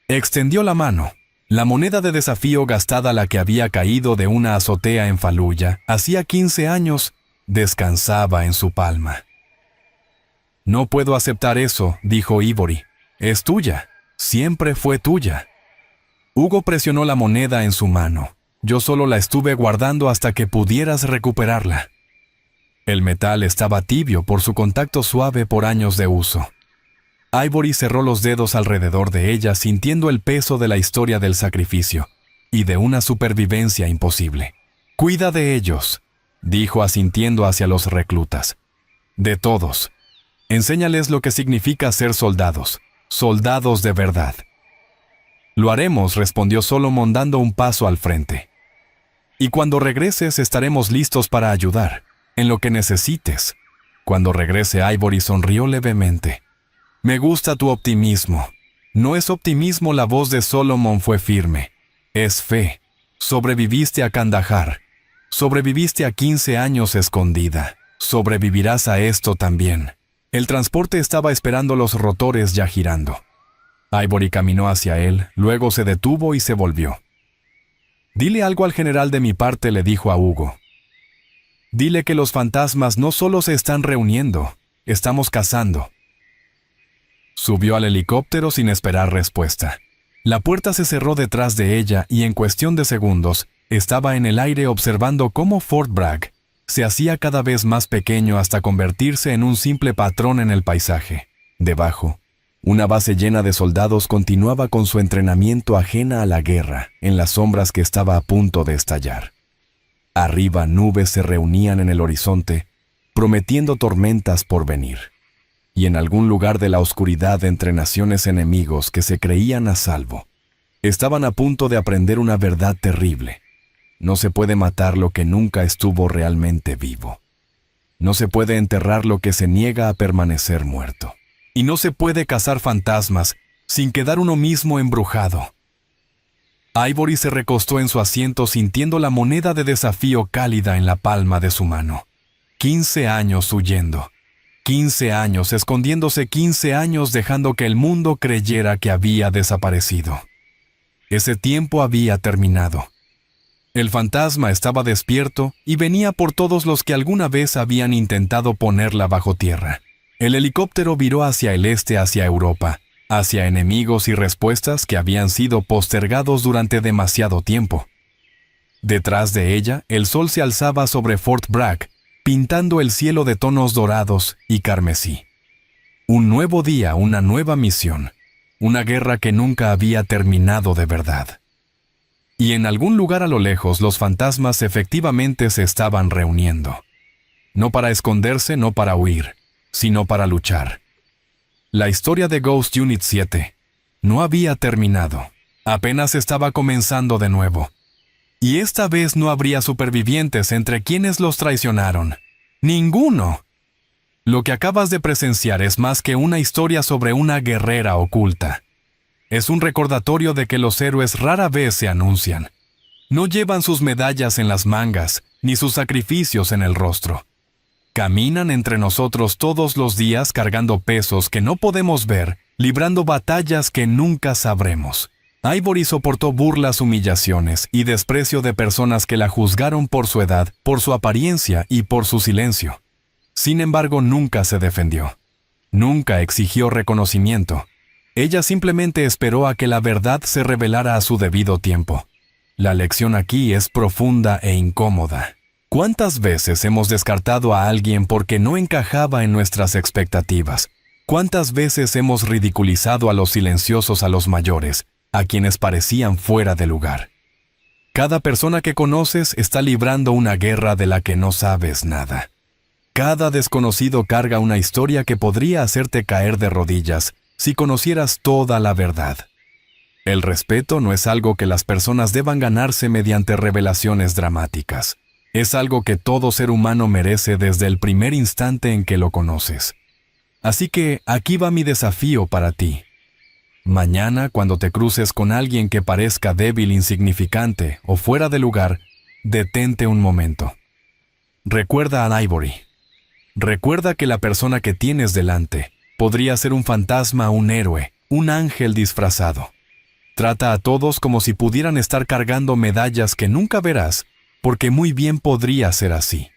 A: Extendió la mano. La moneda de desafío gastada, la que había caído de una azotea en Fallujah hacía 15 años, descansaba en su palma. «No puedo aceptar eso», dijo Ivory. «Es tuya. Siempre fue tuya». Hugo presionó la moneda en su mano. «Yo solo la estuve guardando hasta que pudieras recuperarla». El metal estaba tibio por su contacto suave por años de uso. Ivory cerró los dedos alrededor de ella, sintiendo el peso de la historia del sacrificio y de una supervivencia imposible. «Cuida de ellos», dijo asintiendo hacia los reclutas. «De todos. Enséñales lo que significa ser soldados, soldados de verdad». «Lo haremos», respondió Solomon dando un paso al frente. «Y cuando regreses estaremos listos para ayudar, en lo que necesites». Cuando regrese, Ivory sonrió levemente. «Me gusta tu optimismo». «No es optimismo», la voz de Solomon fue firme. «Es fe. Sobreviviste a Kandahar. Sobreviviste a 15 años escondida. Sobrevivirás a esto también». El transporte estaba esperando, los rotores ya girando. Ivory caminó hacia él, luego se detuvo y se volvió. «Dile algo al general de mi parte», le dijo a Hugo. «Dile que los fantasmas no solo se están reuniendo, estamos cazando». Subió al helicóptero sin esperar respuesta. La puerta se cerró detrás de ella y en cuestión de segundos estaba en el aire observando cómo Fort Bragg se hacía cada vez más pequeño hasta convertirse en un simple patrón en el paisaje. Debajo, Una base llena de soldados continuaba con su entrenamiento ajena a la guerra, en las sombras que estaba a punto de estallar. Arriba nubes se reunían en el horizonte, prometiendo tormentas por venir. Y en algún lugar de la oscuridad entre naciones enemigos que se creían a salvo, estaban a punto de aprender una verdad terrible. No se puede matar lo que nunca estuvo realmente vivo. No se puede enterrar lo que se niega a permanecer muerto. Y no se puede cazar fantasmas sin quedar uno mismo embrujado. Ivory se recostó en su asiento sintiendo la moneda de desafío cálida en la palma de su mano. 15 años huyendo. 15 años escondiéndose, 15 años dejando que el mundo creyera que había desaparecido. Ese tiempo había terminado. El fantasma estaba despierto y venía por todos los que alguna vez habían intentado ponerla bajo tierra. El helicóptero viró hacia el este, hacia Europa, hacia enemigos y respuestas que habían sido postergados durante demasiado tiempo. Detrás de ella, el sol se alzaba sobre Fort Bragg, pintando el cielo de tonos dorados y carmesí. Un nuevo día, una nueva misión, una guerra que nunca había terminado de verdad. Y en algún lugar a lo lejos los fantasmas efectivamente se estaban reuniendo. No para esconderse, no para huir, sino para luchar. La historia de Ghost Unit 7 no había terminado, apenas estaba comenzando de nuevo. Y esta vez no habría supervivientes entre quienes los traicionaron. ¡Ninguno! Lo que acabas de presenciar es más que una historia sobre una guerrera oculta. Es un recordatorio de que los héroes rara vez se anuncian. No llevan sus medallas en las mangas, ni sus sacrificios en el rostro. Caminan entre nosotros todos los días cargando pesos que no podemos ver, librando batallas que nunca sabremos. Ivory soportó burlas, humillaciones y desprecio de personas que la juzgaron por su edad, por su apariencia y por su silencio. Sin embargo, nunca se defendió. Nunca exigió reconocimiento. Ella simplemente esperó a que la verdad se revelara a su debido tiempo. La lección aquí es profunda e incómoda. ¿Cuántas veces hemos descartado a alguien porque no encajaba en nuestras expectativas? ¿Cuántas veces hemos ridiculizado a los silenciosos, a los mayores, a quienes parecían fuera de lugar? Cada persona que conoces está librando una guerra de la que no sabes nada. Cada desconocido carga una historia que podría hacerte caer de rodillas si conocieras toda la verdad. El respeto no es algo que las personas deban ganarse mediante revelaciones dramáticas. Es algo que todo ser humano merece desde el primer instante en que lo conoces. Así que aquí va mi desafío para ti. Mañana, cuando te cruces con alguien que parezca débil, insignificante o fuera de lugar, detente un momento. Recuerda a Ivory. Recuerda que la persona que tienes delante podría ser un fantasma, un héroe, un ángel disfrazado. Trata a todos como si pudieran estar cargando medallas que nunca verás, porque muy bien podría ser así.